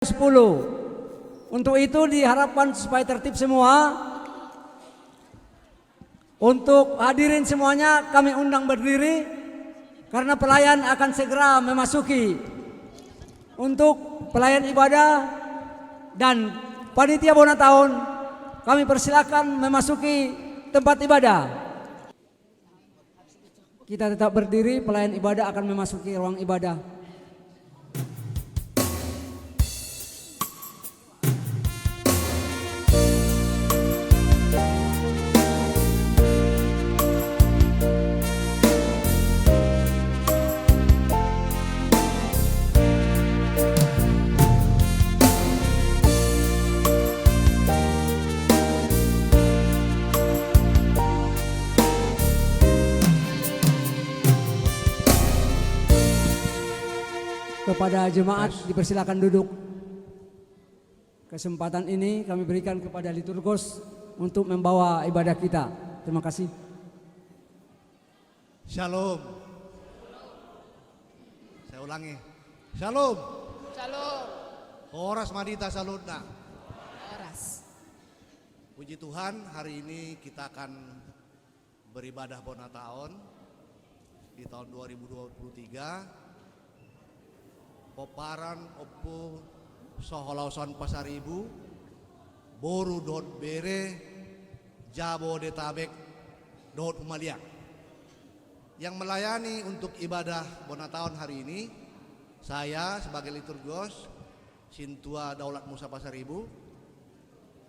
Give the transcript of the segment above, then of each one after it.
10. Untuk itu diharapkan supaya tertib semua. Untuk hadirin semuanya kami undang berdiri karena pelayan akan segera memasuki. Untuk pelayan ibadah dan panitia Bona Tahun kami persilakan memasuki tempat ibadah. Kita tetap berdiri, pelayan ibadah akan memasuki ruang ibadah. Kepada jemaat dipersilakan duduk. Kesempatan ini kami berikan kepada liturgos untuk membawa ibadah kita. Terima kasih. Shalom. Saya ulangi. Shalom. Shalom. Horas madita salutna. Horas. Puji Tuhan, hari ini kita akan beribadah Bona Tahun di tahun 2023. Poparan opo soholausan Pasaribu, Boru dot bere, Jabodetabek dot Umalia. Yang melayani untuk ibadah Bona Tahun hari ini, saya sebagai liturgos Sintua Daulat Musa Pasaribu.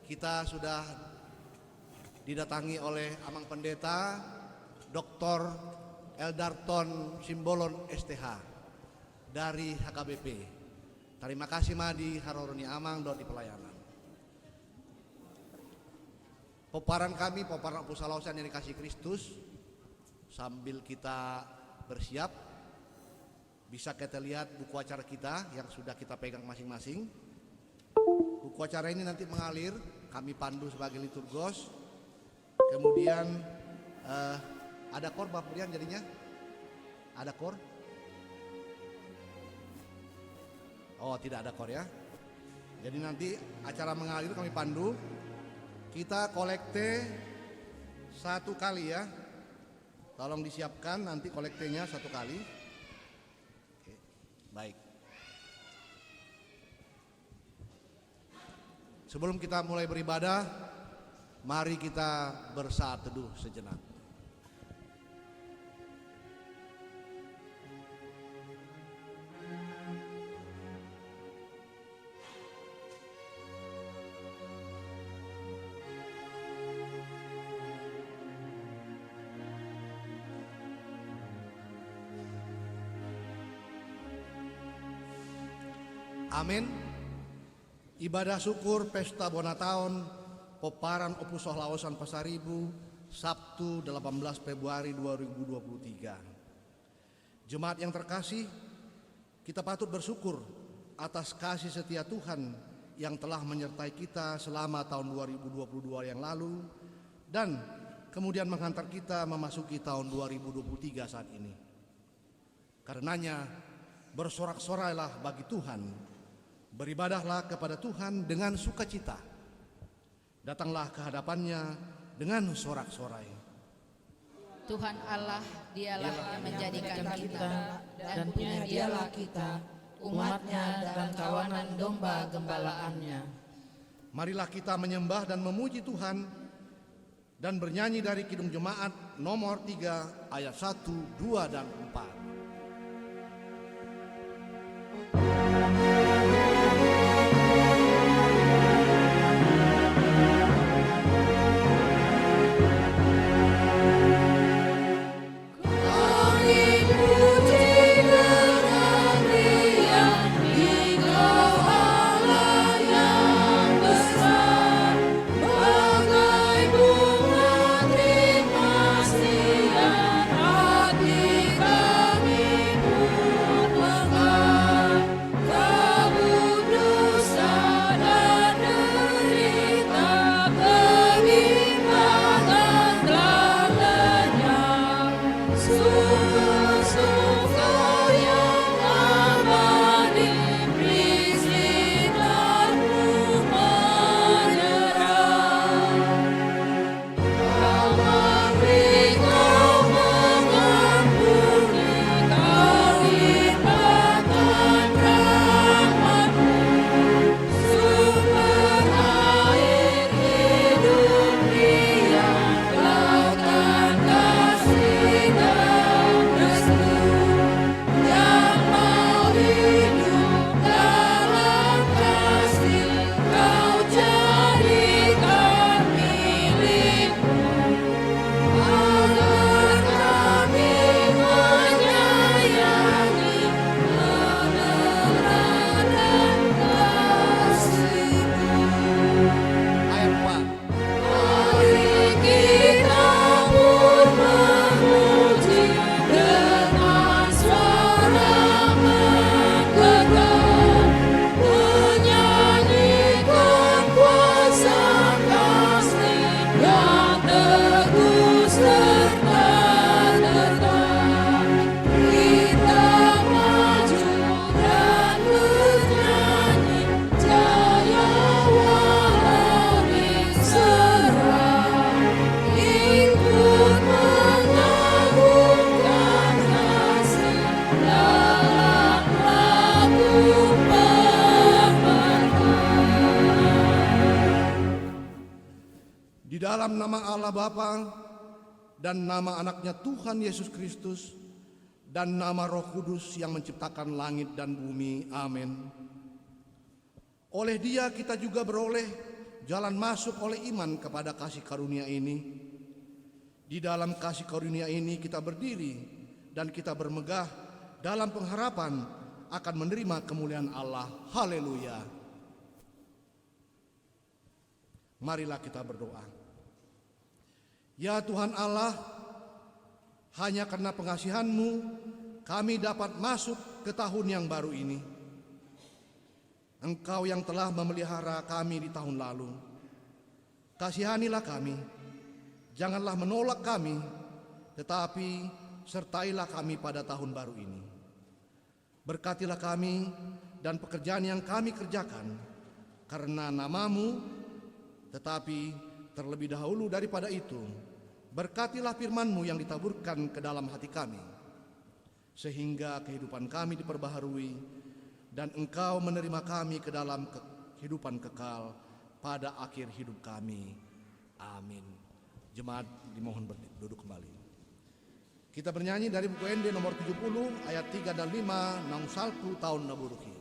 Kita sudah didatangi oleh Amang Pendeta Dr. Eldarton Simbolon STH dari HKBP. Terima kasih Madi Haroroni Amang di pelayanan. Poparan kami, poparan Pusalausan yang dikasih Kristus. Sambil kita bersiap, bisa kita lihat buku acara kita yang sudah kita pegang masing-masing. Buku acara ini nanti mengalir, kami pandu sebagai liturgos. Kemudian ada kor Bapak Brian jadinya? Ada kor? Oh, tidak ada kor ya. Jadi nanti acara mengalir kami pandu. Kita kolekte satu kali ya. Tolong disiapkan nanti kolektenya satu kali. Oke, baik. Sebelum kita mulai beribadah, mari kita bersaat teduh sejenak. Amin. Ibadah syukur Pesta Bona Tahun Poparan Opus Sohlawasan Pasaribu Sabtu 18 Februari 2023. Jemaat yang terkasih, kita patut bersyukur atas kasih setia Tuhan yang telah menyertai kita selama tahun 2022 yang lalu dan kemudian menghantar kita memasuki tahun 2023 saat ini. Karenanya bersorak-sorailah bagi Tuhan. Beribadahlah kepada Tuhan dengan sukacita. Datanglah ke hadapannya dengan sorak-sorai. Tuhan Allah, dialah yang menjadikan kita dan punya dialah kita, umatnya dan kawanan domba gembalaannya. Marilah kita menyembah dan memuji Tuhan dan bernyanyi dari Kidung Jemaat nomor 3 ayat 1, 2, dan 4. Hati dalam nama Allah Bapa dan nama anaknya Tuhan Yesus Kristus dan nama Roh Kudus yang menciptakan langit dan bumi. Amin. Oleh Dia kita juga beroleh jalan masuk oleh iman kepada kasih karunia ini. Di dalam kasih karunia ini kita berdiri dan kita bermegah dalam pengharapan akan menerima kemuliaan Allah. Haleluya. Marilah kita berdoa. Ya Tuhan Allah, hanya karena pengasihan-Mu kami dapat masuk ke tahun yang baru ini. Engkau yang telah memelihara kami di tahun lalu. Kasihanilah kami, janganlah menolak kami, tetapi sertailah kami pada tahun baru ini. Berkatilah kami dan pekerjaan yang kami kerjakan karena nama-Mu, tetapi terlebih dahulu daripada itu, berkatilah firman-Mu yang ditaburkan ke dalam hati kami, sehingga kehidupan kami diperbaharui dan Engkau menerima kami ke dalam kehidupan kekal pada akhir hidup kami. Amin. Jemaat dimohon duduk kembali. Kita bernyanyi dari buku ND nomor 70 ayat 3 dan 5, Naung Salku tahun Naburuki.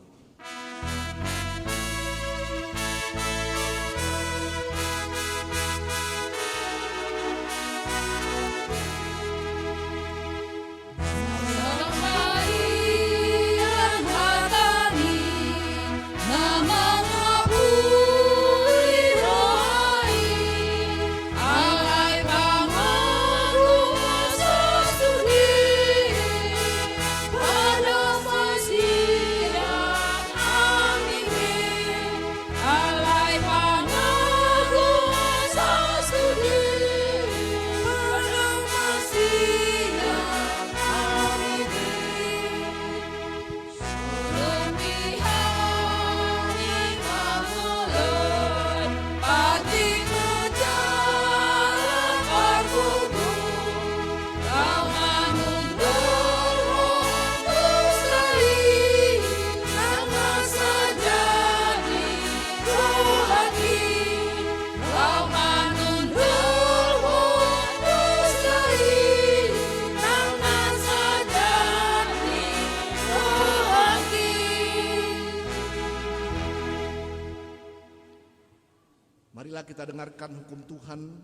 Marilah kita dengarkan hukum Tuhan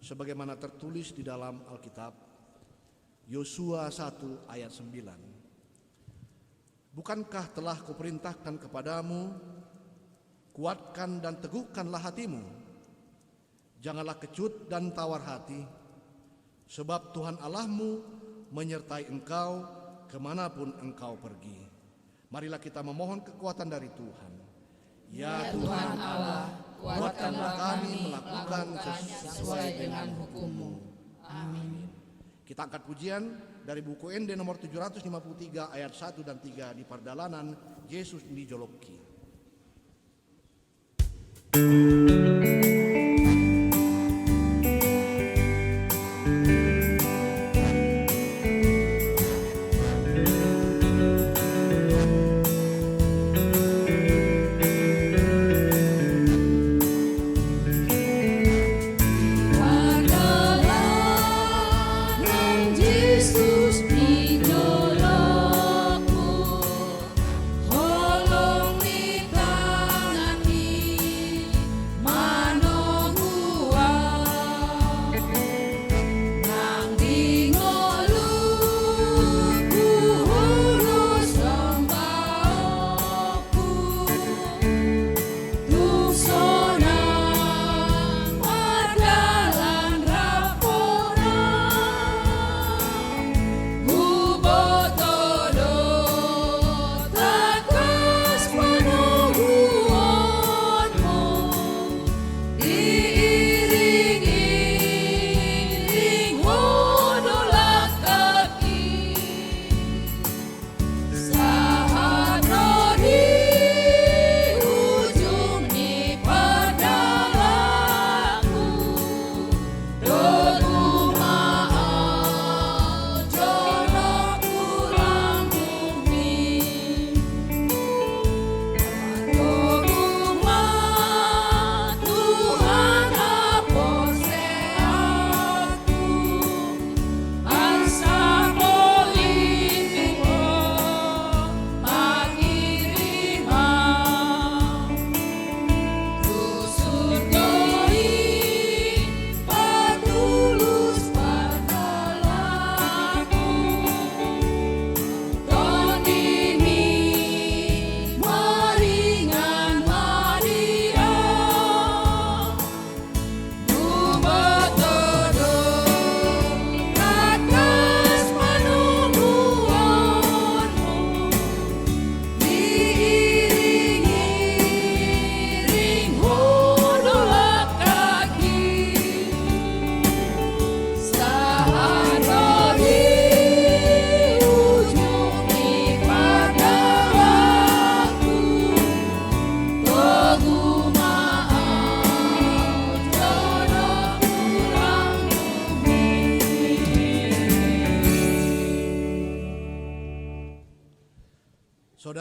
sebagaimana tertulis di dalam Alkitab. Yosua 1 ayat 9. Bukankah telah kuperintahkan kepadamu, kuatkan dan teguhkanlah hatimu, janganlah kecut dan tawar hati, sebab Tuhan Allahmu menyertai engkau kemanapun engkau pergi. Marilah kita memohon kekuatan dari Tuhan. Ya Tuhan Allah, kuatkanlah kami melakukan sesuai dengan hukum-Mu. Amin. Kita angkat pujian dari buku ND nomor 753 ayat 1 dan 3 di Pardalanan Yesus di Joloki.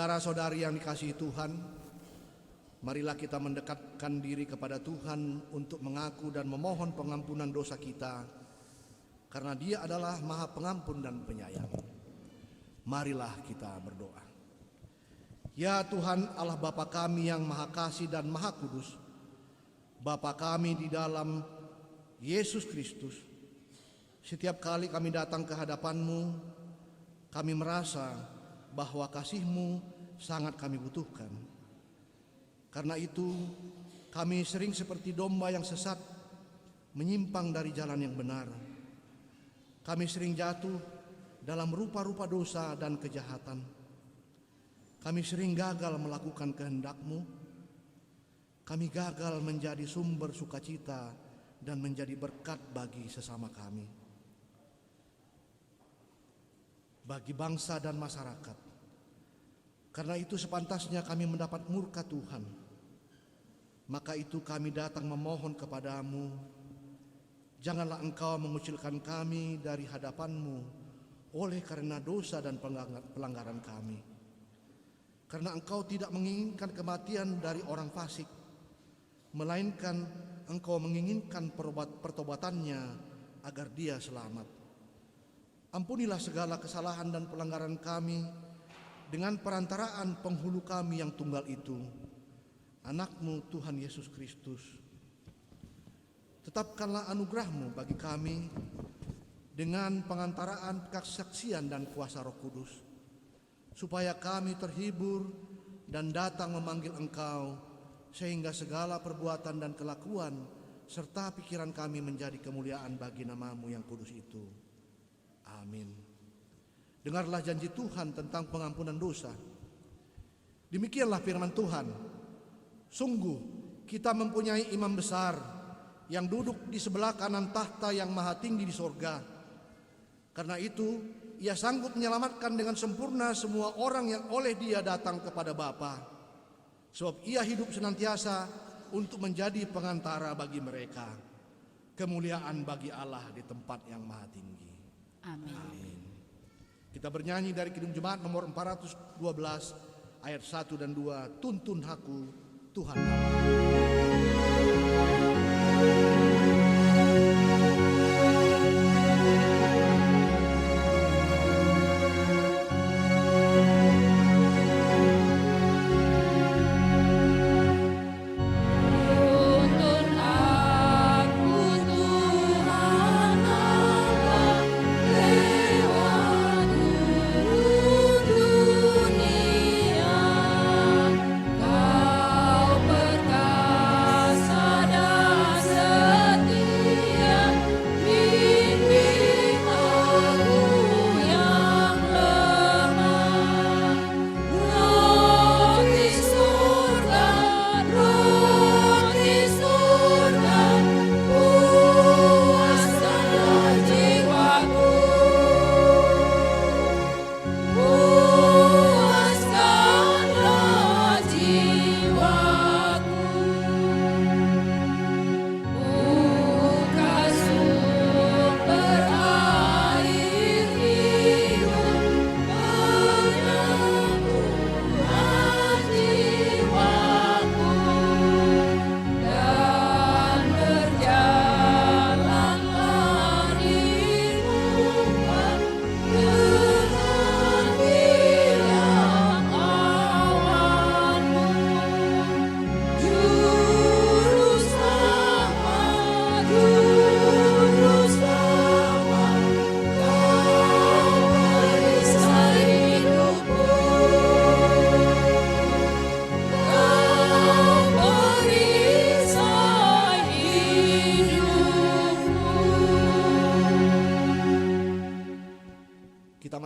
Saudara-saudari yang dikasihi Tuhan, marilah kita mendekatkan diri kepada Tuhan untuk mengaku dan memohon pengampunan dosa kita, karena Dia adalah Maha Pengampun dan Penyayang. Marilah kita berdoa. Ya Tuhan Allah Bapa kami yang Maha Kasih dan Maha Kudus, Bapa kami di dalam Yesus Kristus, setiap kali kami datang ke hadapan-Mu, kami merasa bahwa kasih-Mu sangat kami butuhkan. Karena itu, kami sering seperti domba yang sesat, menyimpang dari jalan yang benar. Kami sering jatuh dalam rupa-rupa dosa dan kejahatan. Kami sering gagal melakukan kehendak-Mu. Kami gagal menjadi sumber sukacita dan menjadi berkat bagi sesama kami, bagi bangsa dan masyarakat. Karena itu sepantasnya kami mendapat murka Tuhan. Maka itu kami datang memohon kepadamu, janganlah Engkau mengucilkan kami dari hadapan-Mu oleh karena dosa dan pelanggaran kami. Karena Engkau tidak menginginkan kematian dari orang fasik, melainkan Engkau menginginkan pertobatannya agar dia selamat. Ampunilah segala kesalahan dan pelanggaran kami dengan perantaraan penghulu kami yang tunggal itu, Anak-Mu Tuhan Yesus Kristus. Tetapkanlah anugerah-Mu bagi kami dengan pengantaraan kesaksian dan kuasa Roh Kudus, supaya kami terhibur dan datang memanggil Engkau, sehingga segala perbuatan dan kelakuan serta pikiran kami menjadi kemuliaan bagi nama-Mu yang kudus itu. Amin. Dengarlah janji Tuhan tentang pengampunan dosa. Demikianlah firman Tuhan. Sungguh kita mempunyai imam besar yang duduk di sebelah kanan tahta yang maha tinggi di sorga. Karena itu ia sanggup menyelamatkan dengan sempurna semua orang yang oleh Dia datang kepada Bapa. Sebab ia hidup senantiasa untuk menjadi pengantara bagi mereka. Kemuliaan bagi Allah di tempat yang maha tinggi. Amin. Amin. Kita bernyanyi dari Kidung Jemaat nomor 412 ayat 1 dan 2, Tuntun Aku Tuhan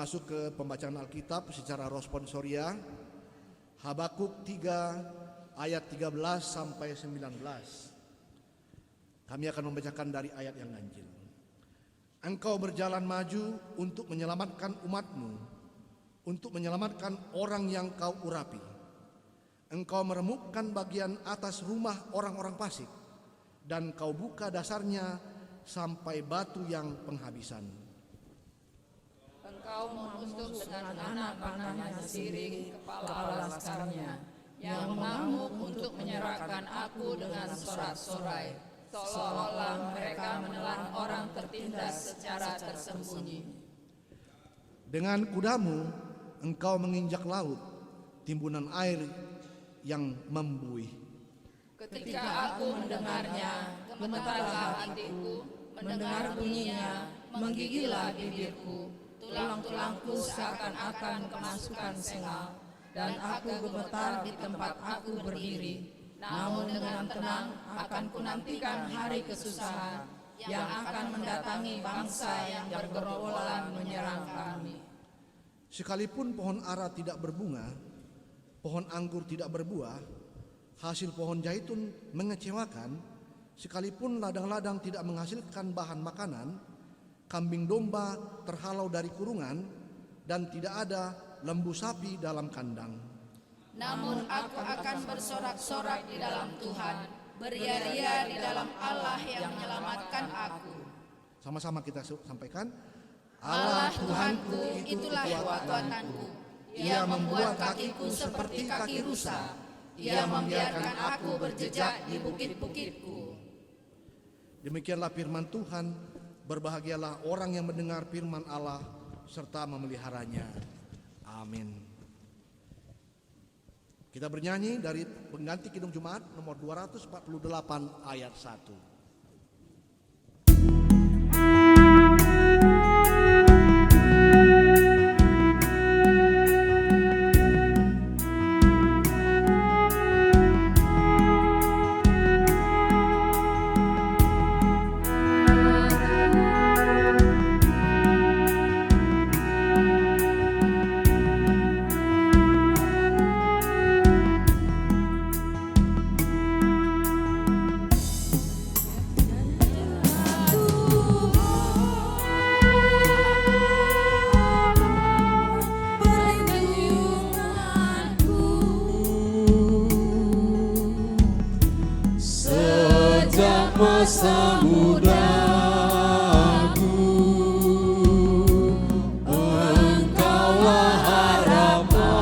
masuk ke pembacaan Alkitab secara responsoria. Habakuk 3 ayat 13 sampai 19. Kami akan membacakan dari ayat yang ganjil. Engkau berjalan maju untuk menyelamatkan umat-Mu, untuk menyelamatkan orang yang kau urapi. Engkau meremukkan bagian atas rumah orang-orang fasik, dan kau buka dasarnya sampai batu yang penghabisan. Engkau menusuk dengan anak panahnya sendiri kepala laskarnya, yang mengamuk untuk menyerahkan aku dengan sorak-sorai, seolah-olah mereka menelan orang tertindas secara tersembunyi. Dengan kudamu engkau menginjak laut, timbunan air yang membuih. Ketika aku mendengarnya, gemetarlah hatiku, mendengar bunyinya, menggigilah bibirku, tulang-tulangku seakan-akan kemasukan sengal, dan aku gemetar di tempat aku berdiri. Namun dengan tenang akan kunantikan hari kesusahan yang akan mendatangi bangsa yang bergerombolan menyerang kami. Sekalipun pohon ara tidak berbunga, pohon anggur tidak berbuah, hasil pohon zaitun mengecewakan, sekalipun ladang-ladang tidak menghasilkan bahan makanan, kambing domba terhalau dari kurungan, dan tidak ada lembu sapi dalam kandang. Namun aku akan bersorak-sorak di dalam Tuhan, beria-ria di dalam Allah yang menyelamatkan aku. Sama-sama kita sampaikan. Allah Tuhanku, itulah kekuatanku. Ia membuat kakiku seperti kaki rusa. Ia membiarkan aku berjejak di bukit-bukitku. Demikianlah firman Tuhan. Berbahagialah orang yang mendengar firman Allah serta memeliharanya. Amin. Kita bernyanyi dari pengganti Kidung Jumat nomor 248 ayat 1. Masa mudaku, Engkaulah harapanku.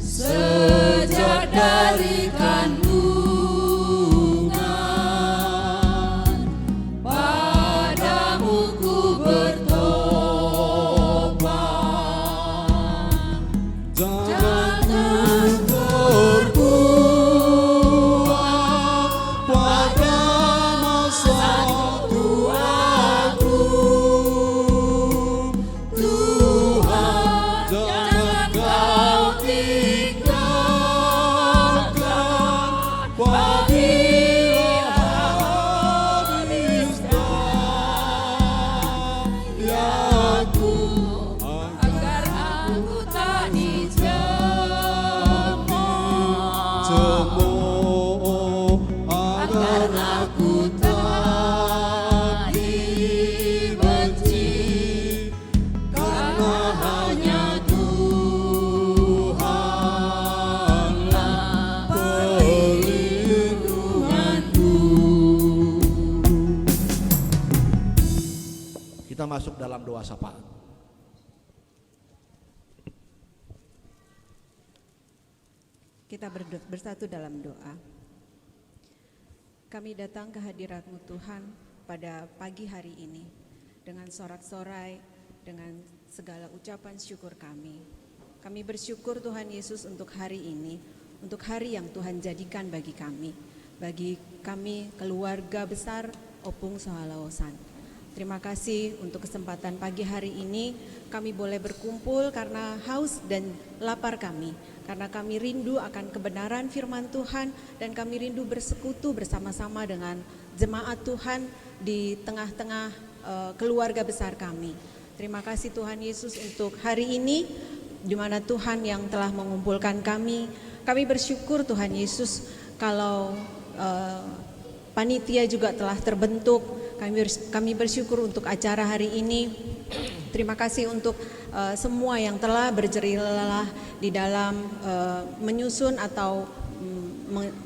Sejak dari kandungan, padamu ku bertobat. Jangan Kita masuk dalam doa sapaan. Kita bersatu dalam doa. Kami datang ke hadirat-Mu Tuhan pada pagi hari ini dengan sorak-sorai, dengan segala ucapan syukur kami. Kami bersyukur Tuhan Yesus untuk hari ini, untuk hari yang Tuhan jadikan bagi kami keluarga besar Opung Sohalaosan. Terima kasih untuk kesempatan pagi hari ini kami boleh berkumpul karena haus dan lapar kami. Karena kami rindu akan kebenaran firman Tuhan dan kami rindu bersekutu bersama-sama dengan jemaat Tuhan di tengah-tengah keluarga besar kami. Terima kasih Tuhan Yesus untuk hari ini di mana Tuhan yang telah mengumpulkan kami. Kami bersyukur Tuhan Yesus kalau panitia juga telah terbentuk. Kami bersyukur untuk acara hari ini. Terima kasih untuk semua yang telah berjerilah di dalam menyusun atau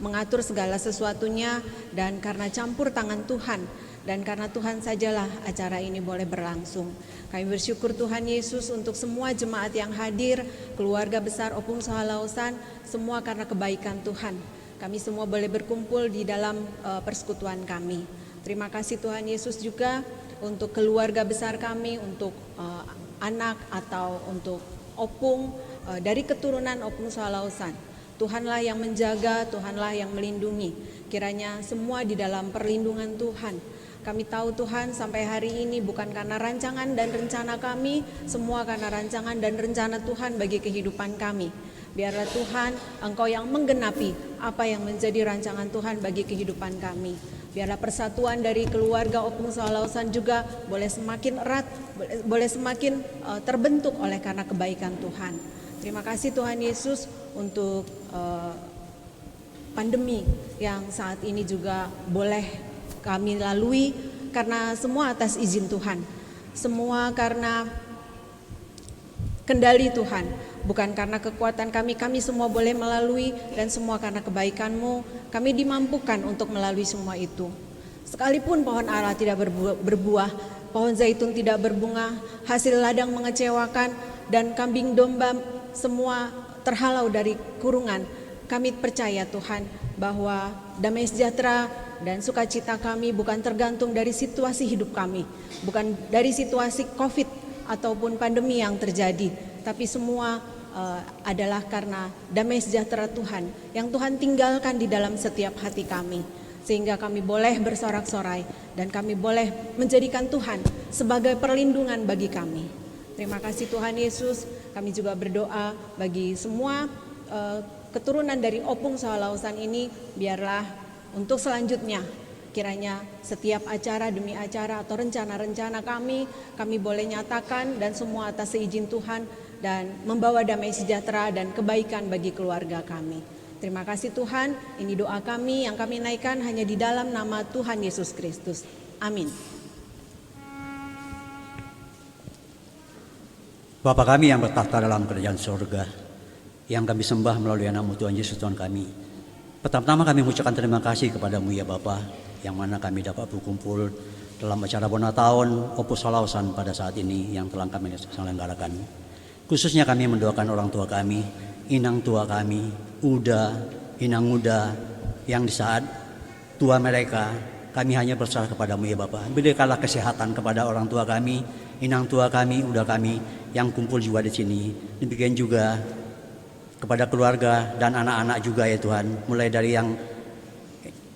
mengatur segala sesuatunya, dan karena campur tangan Tuhan Dan karena Tuhan sajalah acara ini boleh berlangsung. Kami bersyukur Tuhan Yesus untuk semua jemaat yang hadir, keluarga besar Opung Sahalausan, semua karena kebaikan Tuhan. Kami semua boleh berkumpul di dalam persekutuan kami. Terima kasih Tuhan Yesus juga untuk keluarga besar kami, untuk anak atau untuk Opung dari keturunan Opung Sahalausan. Tuhanlah yang menjaga, Tuhanlah yang melindungi. Kiranya semua di dalam perlindungan Tuhan. Kami tahu Tuhan sampai hari ini bukan karena rancangan dan rencana kami, semua karena rancangan dan rencana Tuhan bagi kehidupan kami. Biarlah Tuhan Engkau yang menggenapi apa yang menjadi rancangan Tuhan bagi kehidupan kami. Biarlah persatuan dari keluarga Opung Sahalausan juga boleh semakin erat, boleh semakin terbentuk oleh karena kebaikan Tuhan. Terima kasih Tuhan Yesus untuk pandemi yang saat ini juga boleh kami lalui karena semua atas izin Tuhan. Semua karena kendali Tuhan, bukan karena kekuatan kami. Kami semua boleh melalui dan semua karena kebaikan-Mu. Kami dimampukan untuk melalui semua itu. Sekalipun pohon ara tidak berbuah, pohon zaitun tidak berbunga, hasil ladang mengecewakan, dan kambing domba semua terhalau dari kurungan. Kami percaya Tuhan bahwa damai sejahtera dan sukacita kami bukan tergantung dari situasi hidup kami, bukan dari situasi COVID ataupun pandemi yang terjadi, tapi semua adalah karena damai sejahtera Tuhan yang Tuhan tinggalkan di dalam setiap hati kami, sehingga kami boleh bersorak-sorai dan kami boleh menjadikan Tuhan sebagai perlindungan bagi kami. Terima kasih Tuhan Yesus. Kami juga berdoa bagi semua keturunan dari Opung Sahalausan ini, biarlah untuk selanjutnya kiranya setiap acara demi acara atau rencana-rencana kami boleh nyatakan dan semua atas seizin Tuhan dan membawa damai sejahtera dan kebaikan bagi keluarga kami. Terima kasih Tuhan, ini doa kami yang kami naikkan hanya di dalam nama Tuhan Yesus Kristus. Amin. Bapa kami yang bertahta dalam kerajaan surga, yang kami sembah melalui nama Tuhan Yesus Tuhan kami. Pertama-tama kami mengucapkan terima kasih kepadamu ya Bapa, yang mana kami dapat berkumpul dalam acara Bona Tahun Opung Sahalausan pada saat ini yang telah kami selenggarakan. Khususnya kami mendoakan orang tua kami, inang tua kami, inang muda, yang di saat tua mereka kami hanya berserah kepadamu ya Bapa. Berikanlah kesehatan kepada orang tua kami, inang tua kami, kami yang kumpul juga di sini. Demikian juga kepada keluarga dan anak-anak juga ya Tuhan, mulai dari yang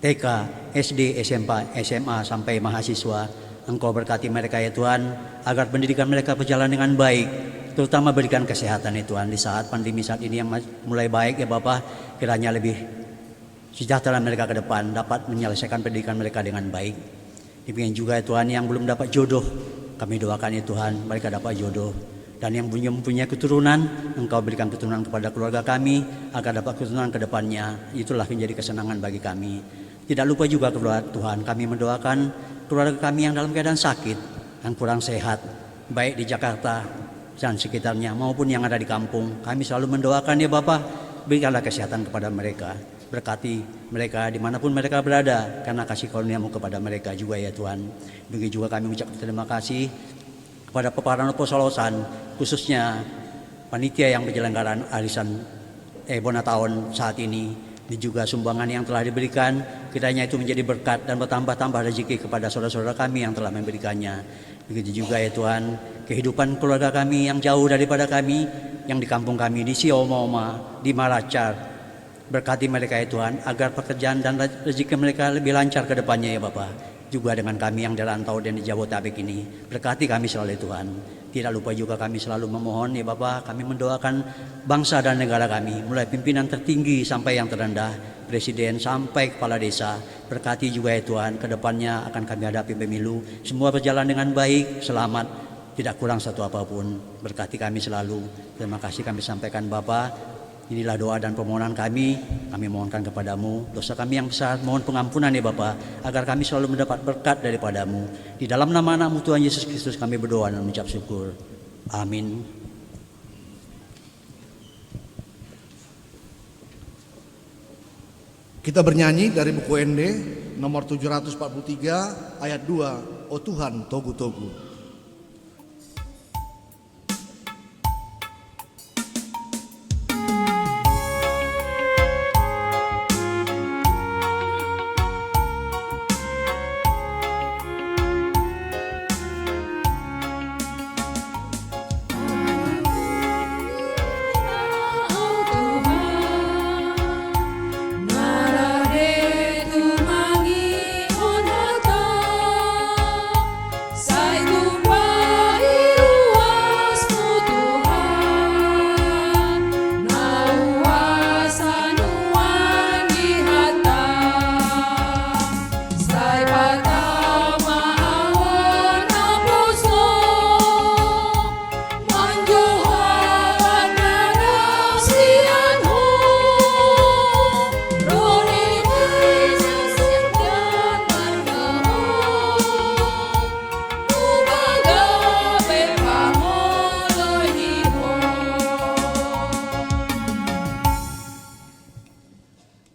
TK, SD, SMP, SMA sampai mahasiswa. Engkau berkati mereka ya Tuhan, agar pendidikan mereka berjalan dengan baik, terutama berikan kesehatan ya Tuhan di saat pandemi saat ini yang mulai baik ya Bapa. Kiranya lebih sejahtera mereka ke depan, dapat menyelesaikan pendidikan mereka dengan baik. Demikian juga ya Tuhan yang belum dapat jodoh, kami doakan ya Tuhan mereka dapat jodoh. Dan yang mempunyai keturunan, Engkau berikan keturunan kepada keluarga kami agar dapat keturunan ke depannya. Itulah menjadi kesenangan bagi kami. Tidak lupa juga keluarga Tuhan, kami mendoakan keluarga kami yang dalam keadaan sakit, yang kurang sehat, baik di Jakarta dan sekitarnya maupun yang ada di kampung. Kami selalu mendoakan ya Bapa, berikanlah kesehatan kepada mereka. Berkati mereka dimanapun mereka berada, karena kasih karunia-Mu kepada mereka juga ya Tuhan. Begitu juga kami mengucapkan terima kasih kepada peparan Opung Sahalausan, khususnya panitia yang penyelenggaraan arisan Bona Tahun saat ini, dan juga sumbangan yang telah diberikan, kiranya itu menjadi berkat dan bertambah-tambah rezeki kepada saudara-saudara kami yang telah memberikannya. Begitu juga ya Tuhan, kehidupan keluarga kami yang jauh daripada kami, yang di kampung kami, di Sioma, di Maracar, berkati mereka ya Tuhan, agar pekerjaan dan rezeki mereka lebih lancar ke depannya ya Bapak. Juga dengan kami yang di rantau dan di Jabodetabek ini, berkati kami selalu Tuhan. Tidak lupa juga kami selalu memohon ya Bapak, kami mendoakan bangsa dan negara kami, mulai pimpinan tertinggi sampai yang terendah, presiden sampai kepala desa. Berkati juga ya Tuhan, ke depannya akan kami hadapi pemilu, semua berjalan dengan baik, selamat, tidak kurang satu apapun. Berkati kami selalu. Terima kasih kami sampaikan Bapak. Inilah doa dan permohonan kami mohonkan kepadamu, dosa kami yang besar, mohon pengampunan ya Bapa, agar kami selalu mendapat berkat daripadamu. Di dalam nama anak-Mu Tuhan Yesus Kristus kami berdoa dan mengucap syukur. Amin. Kita bernyanyi dari buku ND nomor 743 ayat 2, "O Tuhan Togu-Togu."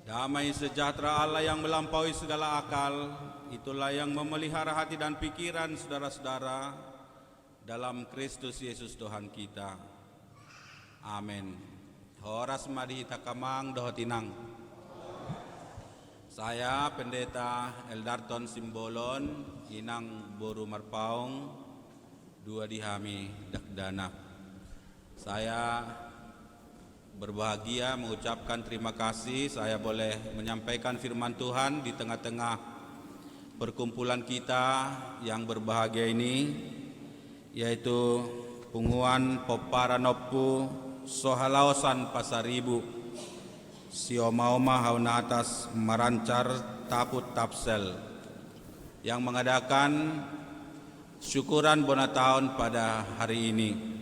Damai sejahtera Allah yang melampaui segala akal, itulah yang memelihara hati dan pikiran saudara-saudara dalam Kristus Yesus Tuhan kita. Amin. Horas madihita kamang dohotinang. Saya Pendeta Eldarton Simbolon, Inang Boru Marpaung, 2 Dihami Dakdana. Saya berbahagia mengucapkan terima kasih saya boleh menyampaikan firman Tuhan di tengah-tengah perkumpulan kita yang berbahagia ini, yaitu Punguan Poparanopu Sohalaosan Pasaribu Siomaoma Hauna Atas Marancar Taput Tapsel yang mengadakan syukuran bona tahun pada hari ini.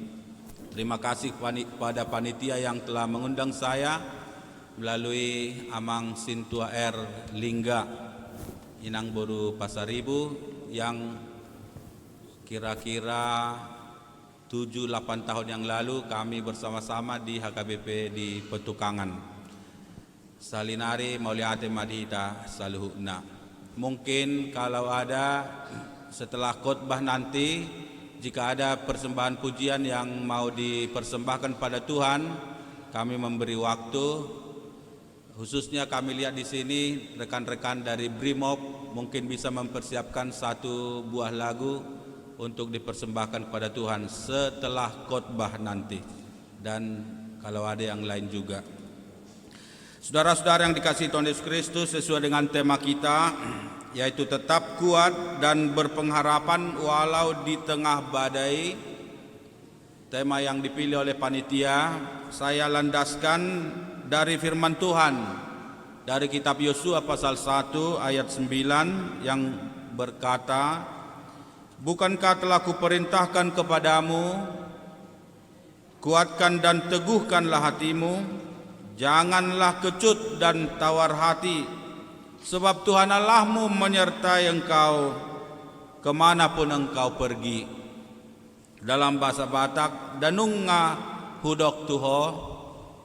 Terima kasih kepada panitia yang telah mengundang saya melalui Amang Sintua R Lingga Inang Boru Pasaribu yang kira-kira 7-8 tahun yang lalu kami bersama-sama di HKBP di Petukangan. Salinari Mauliate Madhita Saluhuna. Mungkin kalau ada setelah khotbah nanti, jika ada persembahan pujian yang mau dipersembahkan pada Tuhan, kami memberi waktu. Khususnya kami lihat di sini rekan-rekan dari Brimob mungkin bisa mempersiapkan 1 buah lagu untuk dipersembahkan kepada Tuhan setelah khotbah nanti. Dan kalau ada yang lain juga. Saudara-saudara yang dikasihi Tuhan Yesus Kristus, sesuai dengan tema kita, yaitu tetap kuat dan berpengharapan walau di tengah badai. Tema yang dipilih oleh panitia saya landaskan dari firman Tuhan dari kitab Yosua pasal 1 ayat 9 yang berkata, "Bukankah telah kuperintahkan kepadamu, kuatkan dan teguhkanlah hatimu, janganlah kecut dan tawar hati, sebab Tuhan Allahmu menyertai engkau kemanapun engkau pergi." Dalam bahasa Batak, danunga hudok tuho,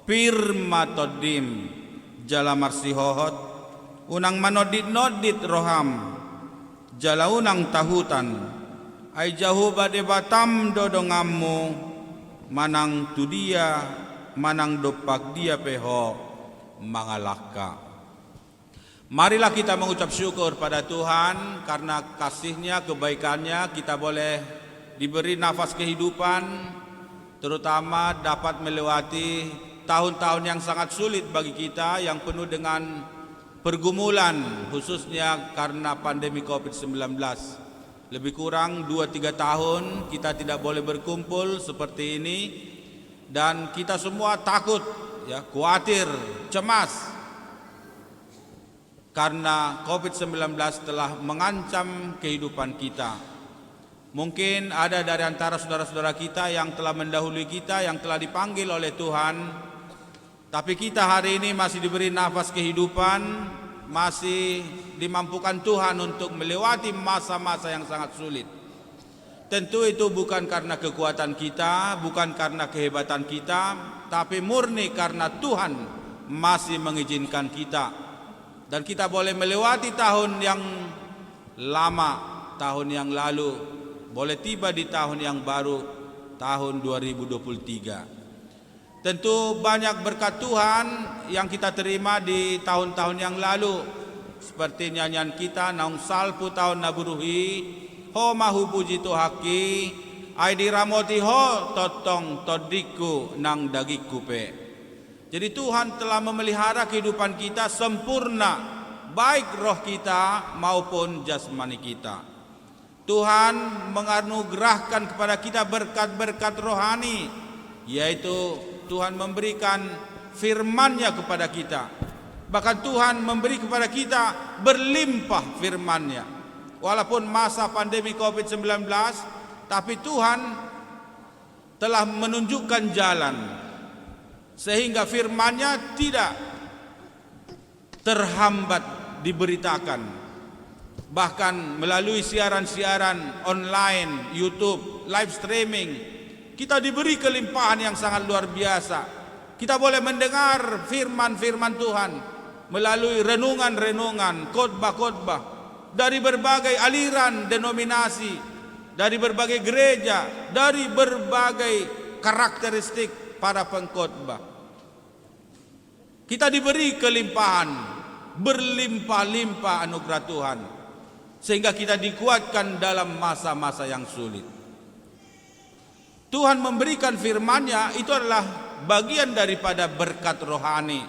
pirma todim, jala marsihohot, unang manodit-nodit roham, jala unang tahutan, ay jahu bade batam dodongammu, manang tudia, manang dopak dia peho, mangalaka. Marilah kita mengucap syukur pada Tuhan karena kasih-Nya, kebaikan-Nya kita boleh diberi nafas kehidupan, terutama dapat melewati tahun-tahun yang sangat sulit bagi kita yang penuh dengan pergumulan, khususnya karena pandemi COVID-19. Lebih kurang 2-3 tahun kita tidak boleh berkumpul seperti ini dan kita semua takut, ya, khawatir, cemas karena COVID-19 telah mengancam kehidupan kita. Mungkin ada dari antara saudara-saudara kita yang telah mendahului kita, yang telah dipanggil oleh Tuhan, tapi kita hari ini masih diberi nafas kehidupan, masih dimampukan Tuhan untuk melewati masa-masa yang sangat sulit. Tentu itu bukan karena kekuatan kita, bukan karena kehebatan kita, tapi murni karena Tuhan masih mengizinkan kita Dan kita boleh melewati tahun yang lama, tahun yang lalu, boleh tiba di tahun yang baru, tahun 2023. Tentu banyak berkat Tuhan yang kita terima di tahun-tahun yang lalu, seperti nyanyian kita Naung Salpu tahun Naburuhi, Ho mahu puji Tuhaki, Aidi ramoti ho totong todiku nang dagiku pe. Jadi Tuhan telah memelihara kehidupan kita sempurna, baik roh kita maupun jasmani kita. Tuhan menganugerahkan kepada kita berkat-berkat rohani, yaitu Tuhan memberikan firman-Nya kepada kita. Bahkan Tuhan memberi kepada kita berlimpah firman-Nya. Walaupun masa pandemi COVID-19, tapi Tuhan telah menunjukkan jalan sehingga firman-Nya tidak terhambat diberitakan. Bahkan melalui siaran-siaran online, YouTube, live streaming, kita diberi kelimpahan yang sangat luar biasa. Kita boleh mendengar firman-firman Tuhan melalui renungan-renungan, khotbah-khotbah dari berbagai aliran denominasi, dari berbagai gereja, dari berbagai karakteristik para pengkhotbah. Kita diberi kelimpahan, berlimpah-limpah anugerah Tuhan, sehingga kita dikuatkan dalam masa-masa yang sulit. Tuhan memberikan firman-Nya, itu adalah bagian daripada berkat rohani.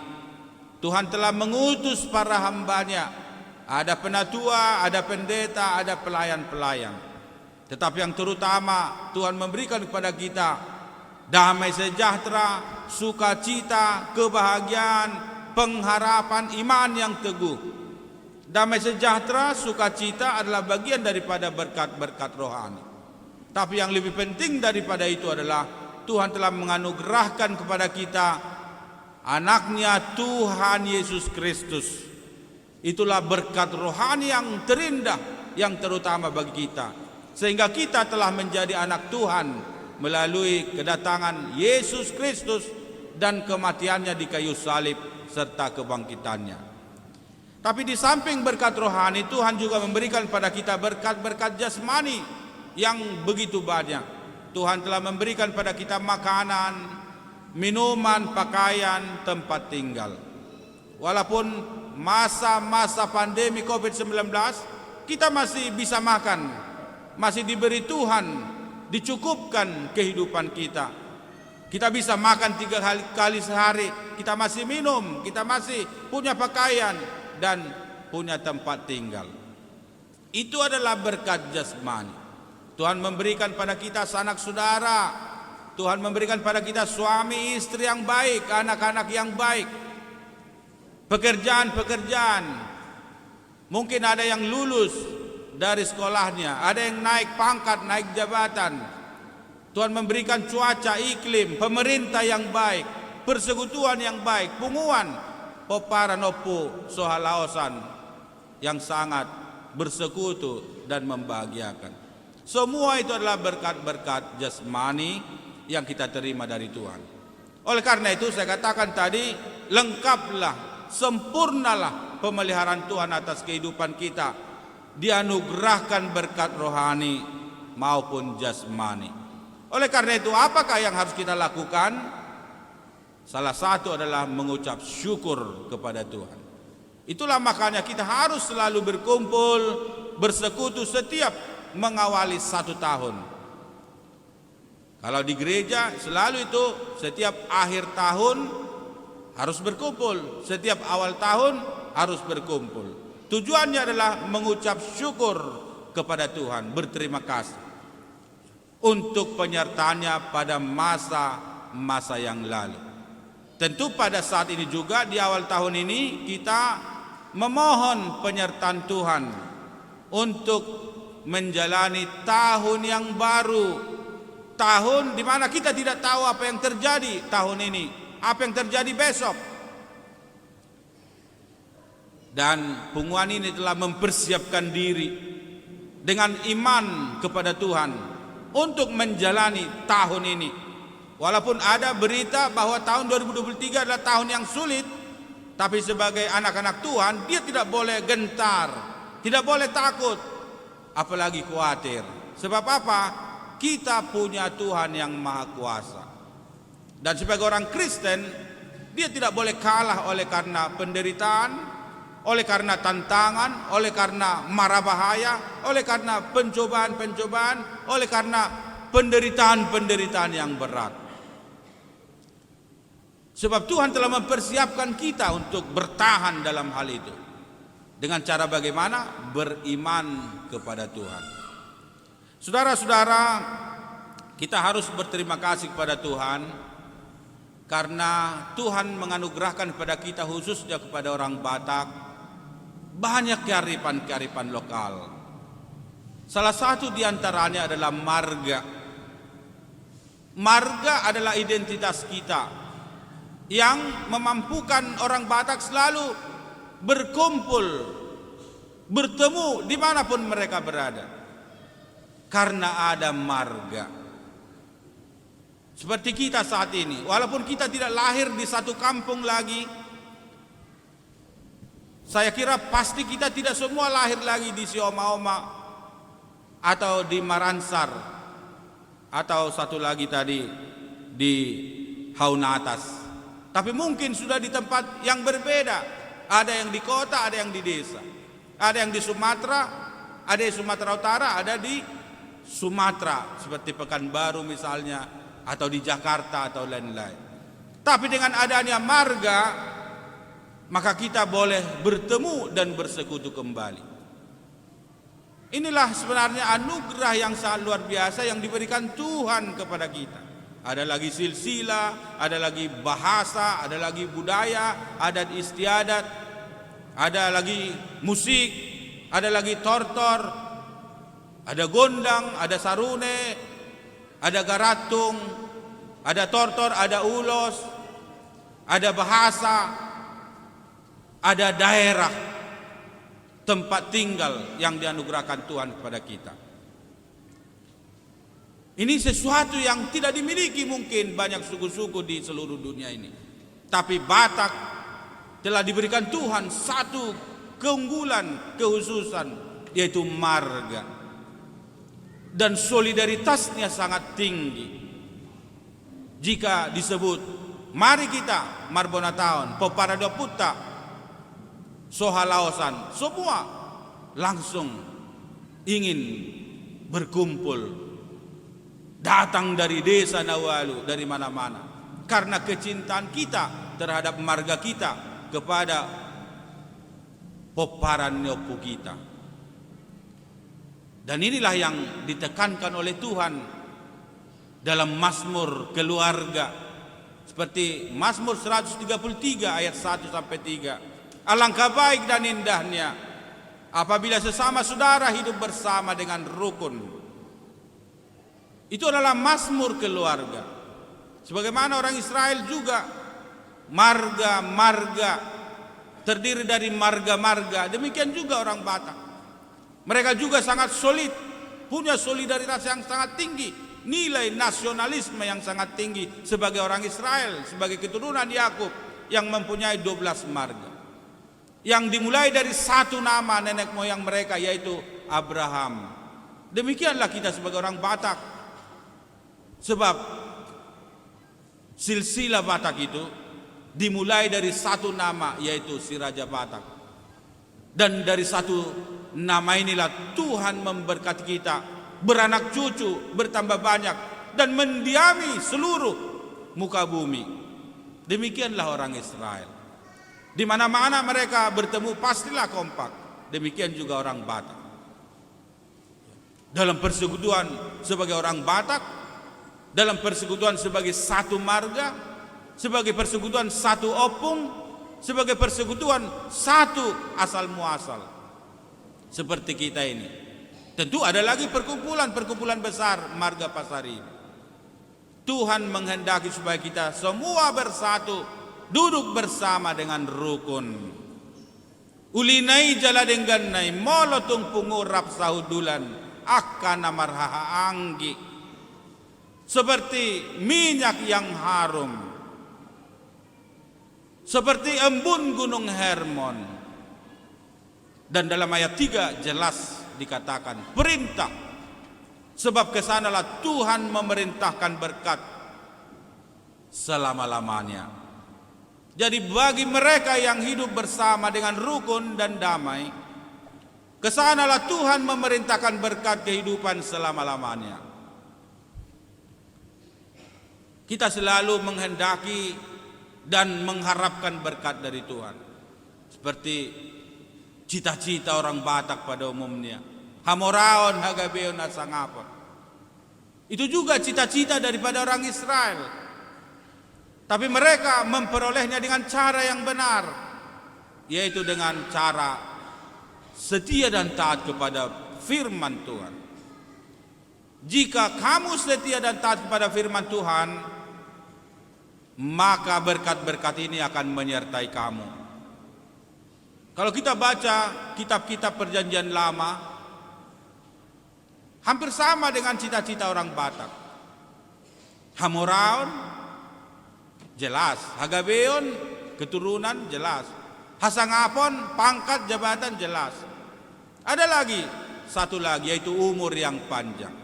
Tuhan telah mengutus para hamba-Nya, ada penatua, ada pendeta, ada pelayan-pelayan. Tetapi yang terutama Tuhan memberikan kepada kita damai sejahtera, sukacita, kebahagiaan, pengharapan, iman yang teguh. Damai sejahtera, sukacita adalah bagian daripada berkat-berkat rohani. Tapi yang lebih penting daripada itu adalah Tuhan telah menganugerahkan kepada kita anak-Nya Tuhan Yesus Kristus. Itulah berkat rohani yang terindah, yang terutama bagi kita. Sehingga kita telah menjadi anak Tuhan melalui kedatangan Yesus Kristus dan kematiannya di kayu salib serta kebangkitannya. Tapi di samping berkat rohani, Tuhan juga memberikan pada kita berkat-berkat jasmani yang begitu banyak. Tuhan telah memberikan pada kita makanan, minuman, pakaian, tempat tinggal. Walaupun masa-masa pandemi COVID-19, kita masih bisa makan, masih diberi Tuhan, dicukupkan kehidupan kita. Kita bisa makan 3 kali sehari, kita masih minum, kita masih punya pakaian dan punya tempat tinggal. Itu adalah berkat jasmani. Tuhan memberikan pada kita sanak saudara, Tuhan memberikan pada kita suami istri yang baik, anak-anak yang baik, pekerjaan-pekerjaan. Mungkin ada yang lulus dari sekolahnya, ada yang naik pangkat, naik jabatan. Tuhan memberikan cuaca, iklim, pemerintah yang baik, persekutuan yang baik, punguan, poparanopo, sohalaosan yang sangat bersekutu dan membahagiakan. Semua itu adalah berkat-berkat jasmani yang kita terima dari Tuhan. Oleh karena itu saya katakan tadi, lengkaplah, sempurnalah pemeliharaan Tuhan atas kehidupan kita. Dianugerahkan berkat rohani maupun jasmani. Oleh karena itu, apakah yang harus kita lakukan? Salah satu adalah mengucap syukur kepada Tuhan. Itulah makanya kita harus selalu berkumpul, bersekutu setiap mengawali 1 tahun. Kalau di gereja selalu itu setiap akhir tahun harus berkumpul, setiap awal tahun harus berkumpul. Tujuannya adalah mengucap syukur kepada Tuhan, berterima kasih untuk penyertaannya pada masa-masa yang lalu. Tentu pada saat ini juga di awal tahun ini kita memohon penyertaan Tuhan untuk menjalani tahun yang baru. Tahun di mana kita tidak tahu apa yang terjadi tahun ini, apa yang terjadi besok. Dan punguan ini telah mempersiapkan diri dengan iman kepada Tuhan untuk menjalani tahun ini. Walaupun ada berita bahwa tahun 2023 adalah tahun yang sulit, Tapi sebagai anak-anak Tuhan, dia tidak boleh gentar, tidak boleh takut, apalagi khawatir. Sebab apa? Kita punya Tuhan yang maha kuasa. Dan sebagai orang Kristen, dia tidak boleh kalah oleh karena penderitaan, oleh karena tantangan, oleh karena mara bahaya, oleh karena pencobaan-pencobaan, oleh karena penderitaan-penderitaan yang berat. Sebab Tuhan telah mempersiapkan kita untuk bertahan dalam hal itu. Dengan cara bagaimana? Beriman kepada Tuhan. Saudara-saudara, kita harus berterima kasih kepada Tuhan karena Tuhan menganugerahkan kepada kita, khususnya kepada orang Batak, banyak kearifan-kearifan lokal. Salah satu di antaranya adalah marga. Marga adalah identitas kita yang memampukan orang Batak selalu berkumpul, bertemu dimanapun mereka berada, karena ada marga. Seperti kita saat ini, walaupun kita tidak lahir di satu kampung lagi, saya kira pasti kita tidak semua lahir lagi di Sioma-Oma atau di Maransar atau satu lagi tadi di Haunatas. Tapi mungkin sudah di tempat yang berbeda. Ada yang di kota, ada yang di desa. Ada yang di Sumatera, ada di Sumatera Utara, ada di Sumatera seperti Pekanbaru misalnya, atau di Jakarta atau lain-lain. Tapi dengan adanya marga, maka kita boleh bertemu dan bersekutu kembali. Inilah sebenarnya anugerah yang sangat luar biasa yang diberikan Tuhan kepada kita. Ada lagi silsilah, ada lagi bahasa, ada lagi budaya, adat istiadat, ada lagi musik, ada lagi tortor, ada gondang, ada sarune, ada garatung, ada tortor, ada ulos, ada bahasa, ada daerah tempat tinggal yang dianugerahkan Tuhan kepada kita. Ini sesuatu yang tidak dimiliki mungkin banyak suku-suku di seluruh dunia ini. Tapi Batak telah diberikan Tuhan satu keunggulan, kekhususan, yaitu marga. Dan solidaritasnya sangat tinggi. Jika disebut, mari kita Marbonataon, Poparadoputta, Sohalaosan, semua langsung ingin berkumpul. Datang dari desa Nawalu, dari mana-mana, karena kecintaan kita terhadap marga kita kepada Poparan Nyopu kita. Dan inilah yang ditekankan oleh Tuhan dalam Mazmur keluarga, seperti Mazmur 133 ayat 1 sampai 3. Alangkah baik dan indahnya apabila sesama saudara hidup bersama dengan rukun. Itu adalah Mazmur keluarga. Sebagaimana orang Israel juga marga-marga, terdiri dari marga-marga. Demikian juga orang Batak. Mereka juga sangat solid, punya solidaritas yang sangat tinggi, nilai nasionalisme yang sangat tinggi sebagai orang Israel, sebagai keturunan Yakub yang mempunyai 12 marga. Yang dimulai dari satu nama nenek moyang mereka, yaitu Abraham. Demikianlah kita sebagai orang Batak. Sebab silsilah Batak itu dimulai dari satu nama, yaitu si Raja Batak. Dan dari satu nama inilah Tuhan memberkati kita, beranak cucu, bertambah banyak, dan mendiami seluruh muka bumi. Demikianlah orang Israel. Di mana-mana mereka bertemu pastilah kompak. Demikian juga orang Batak. Dalam persekutuan sebagai orang Batak, dalam persekutuan sebagai satu marga, sebagai persekutuan satu opung, sebagai persekutuan satu asal muasal. Seperti kita ini. Tentu ada lagi perkumpulan-perkumpulan besar marga Pasari ini. Tuhan menghendaki supaya kita semua bersatu, duduk bersama dengan rukun. Ulinai jaladengganai molotung pungurap sahudulan akan amarhaha anggi. Seperti minyak yang harum. seperti embun gunung Hermon. Dan dalam ayat 3 jelas dikatakan perintah, sebab kesanalah Tuhan memerintahkan berkat selama-lamanya. Jadi bagi mereka yang hidup bersama dengan rukun dan damai, kesanalah Tuhan memerintahkan berkat kehidupan selama-lamanya. Kita selalu menghendaki dan mengharapkan berkat dari Tuhan, seperti cita-cita orang Batak pada umumnya, hamoraon hagabeon asangapon. Itu juga cita-cita daripada orang Israel. Tapi mereka memperolehnya dengan cara yang benar, yaitu dengan cara setia dan taat kepada firman Tuhan. Jika kamu setia dan taat kepada firman Tuhan, maka berkat-berkat ini akan menyertai kamu. Kalau kita baca kitab-kitab perjanjian lama, hampir sama dengan cita-cita orang Batak. Hamoraon jelas, Hagabeon keturunan jelas, Hasangapon pangkat jabatan jelas. Ada lagi satu lagi, yaitu umur yang panjang.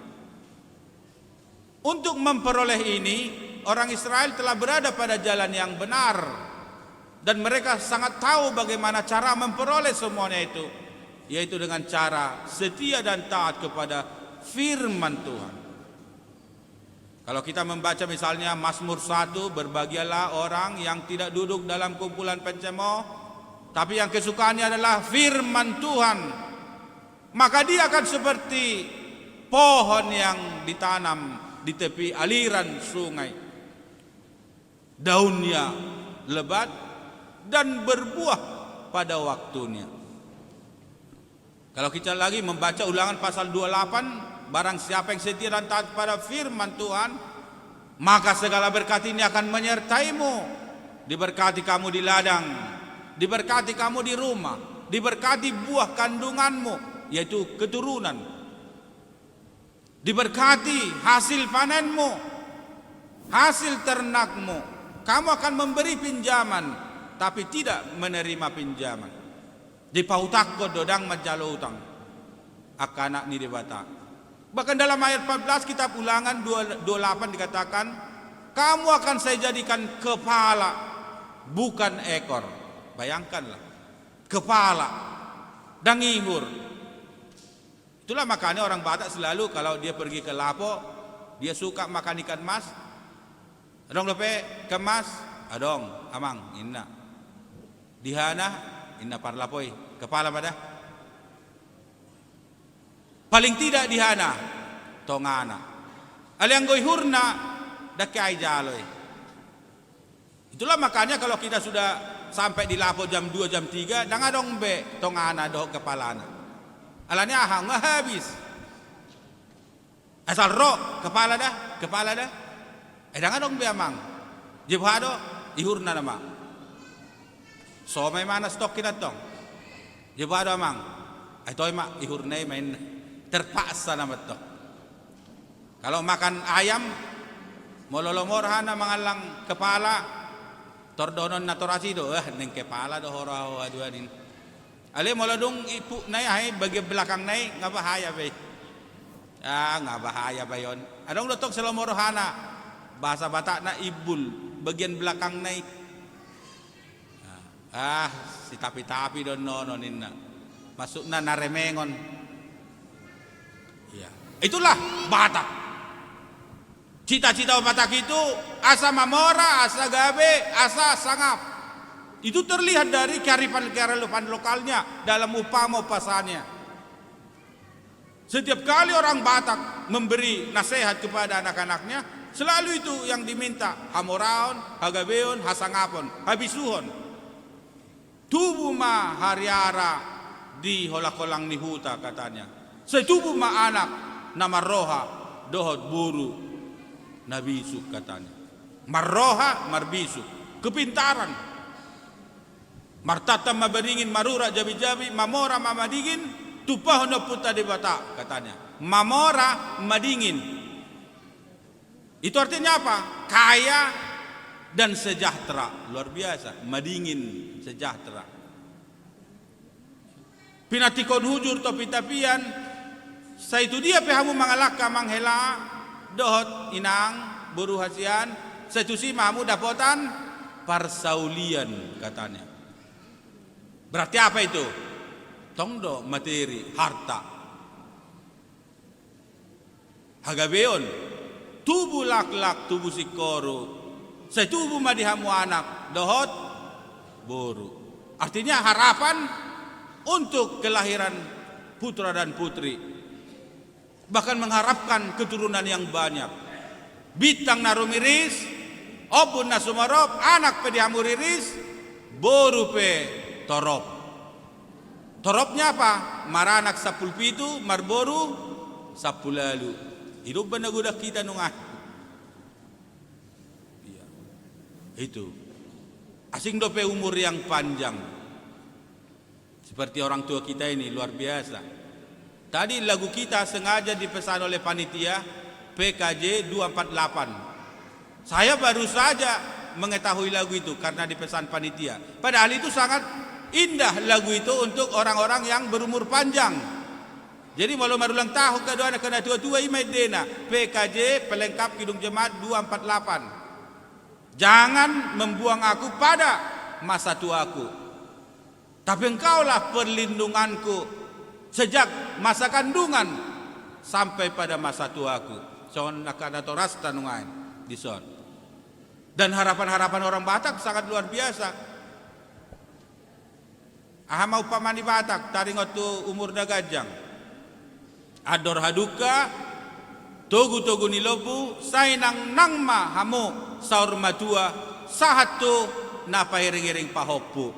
Untuk memperoleh ini, orang Israel telah berada pada jalan yang benar. Dan mereka sangat tahu bagaimana cara memperoleh semuanya itu, yaitu dengan cara setia dan taat kepada firman Tuhan. Kalau kita membaca misalnya Mazmur 1, berbahagialah orang yang tidak duduk dalam kumpulan pencemooh, tapi yang kesukaannya adalah firman Tuhan. Maka dia akan seperti pohon yang ditanam di tepi aliran sungai. Daunnya lebat dan berbuah pada waktunya. Kalau kita lagi membaca Ulangan pasal 28, barang siapa yang setia dan taat pada firman Tuhan, maka segala berkat ini akan menyertaimu. Diberkati kamu di ladang, diberkati kamu di rumah, diberkati buah kandunganmu, yaitu keturunan, diberkati hasil panenmu, hasil ternakmu. Kamu akan memberi pinjaman, tapi tidak menerima pinjaman. Di pautakko dodang majalo utang akanak ni debata. Bahkan dalam ayat 14 kitab Ulangan 28 dikatakan, kamu akan saya jadikan kepala, bukan ekor. Bayangkanlah, kepala dan ngihur. Itulah makanya orang Batak selalu kalau dia pergi ke Lapo, dia suka makan ikan mas. Adong lepe kemas, adong amang inna. Dihana inna parlapoi, kepala pada. Paling tidak dihana tongana. Alianggoy hurna dakai jaloi. Itulah makanya kalau kita sudah sampai di Lapo jam 2 jam 3, dang adong be tongana do kepalana. Alanya ahang habis. Asal ro kepala dah. Dang adong be amang. Jebhado ihurna nama. So may mana stok kinatong. Jebhado amang. Ay toy ma ihurnay main terpaksa naman to. Kalau makan ayam, mololomorhan na mga lang kepala, tordonon na torasido, neng kepala do horo adua din. Ali molodong ipu nay ay bagi belakang nay nga bahaya ba? Nga bahaya ba yon? Anong lutok sa lomorhana? Bahasa Batak na ibul, bagian belakang nay. Si tapi-tapi don nononin na. Masuk na naremengon. Ya. Itulah Batak. Cita-cita Batak itu asa mamora, asa gabe, asa sangap. Itu terlihat dari kearifan lokalnya dalam upama upasannya. Setiap kali orang Batak memberi nasihat kepada anak-anaknya, selalu itu yang diminta. Hamoraon, hagabeon, hasangapon, habisuhon. Tubuh ma hariara di holakolang nihuta katanya. Setubuh ma anak nama roha dohot buru nabisuk katanya. Marroha marbisuk, kepintaran. Martata mabaringin marura jabi-jabi mamora mamadingin tupah no puta di Batak katanya. Mamora madingin. Itu artinya apa? Kaya dan sejahtera. Luar biasa, madingin sejahtera. Pinatikon hujur topi tapian, sa itu dia pehamu mangalaka manghela dohot inang buru hasian, sa itu si mamu dapotan parsaulian katanya. Berarti apa itu? Tongdo materi, harta. Hagabeon, tubuh lak-lak, tubuh sikoro, sa tubuh madihamu anak dohot boru. Artinya harapan untuk kelahiran putra dan putri, bahkan mengharapkan keturunan yang banyak. Bitang narumiris, obun nasumarop, anak pedihamuriris, boru pe torop. Toropnya apa? Maranak sapul pitu, marboru sapul lalu. Hidup benagudah kita nungah. Iya. Itu. Asing dope umur yang panjang. Seperti orang tua kita ini luar biasa. Tadi lagu kita sengaja dipesan oleh panitia PKJ 248. Saya baru saja mengetahui lagu itu karena dipesan panitia. Padahal itu sangat indah lagu itu untuk orang-orang yang berumur panjang. Jadi malu marulang tahu kedua anak kena tua-tua imai dena PKJ pelengkap Kidung Jemaat 248. Jangan membuang aku pada masa tuaku. Tapi engkaulah perlindunganku sejak masa kandungan sampai pada masa tuaku. Son akan atau rasta nungain di son. Dan harapan-harapan orang Batak sangat luar biasa. Aha mau pamani Batak taringot tu umur dagajang. Ador haduka togu-togu nilobu sainang nangma hamu saur matua sahatu napa iring-iring pahopu.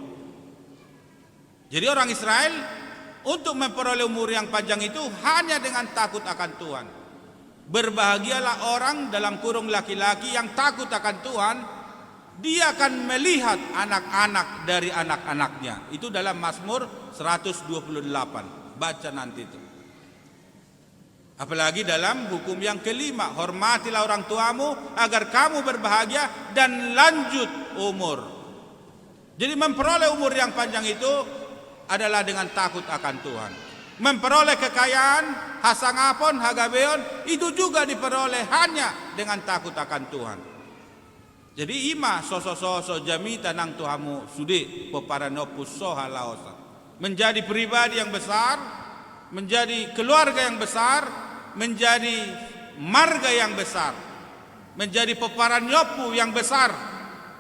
Jadi orang Israel untuk memperoleh umur yang panjang itu hanya dengan takut akan Tuhan. Berbahagialah orang dalam kurung laki-laki yang takut akan Tuhan. Dia akan melihat anak-anak dari anak-anaknya. Itu dalam Mazmur 128. Baca nanti itu. Apalagi dalam hukum yang kelima. Hormatilah orang tuamu agar kamu berbahagia dan lanjut umur. Jadi memperoleh umur yang panjang itu adalah dengan takut akan Tuhan. Memperoleh kekayaan, hasangapon, hagabeon, itu juga diperoleh hanya dengan takut akan Tuhan. Jadi ima soso-soso jamita nang Tuhamu sudi peparanopus soha laosa. Menjadi pribadi yang besar, menjadi keluarga yang besar, menjadi marga yang besar, menjadi peparanyopu yang besar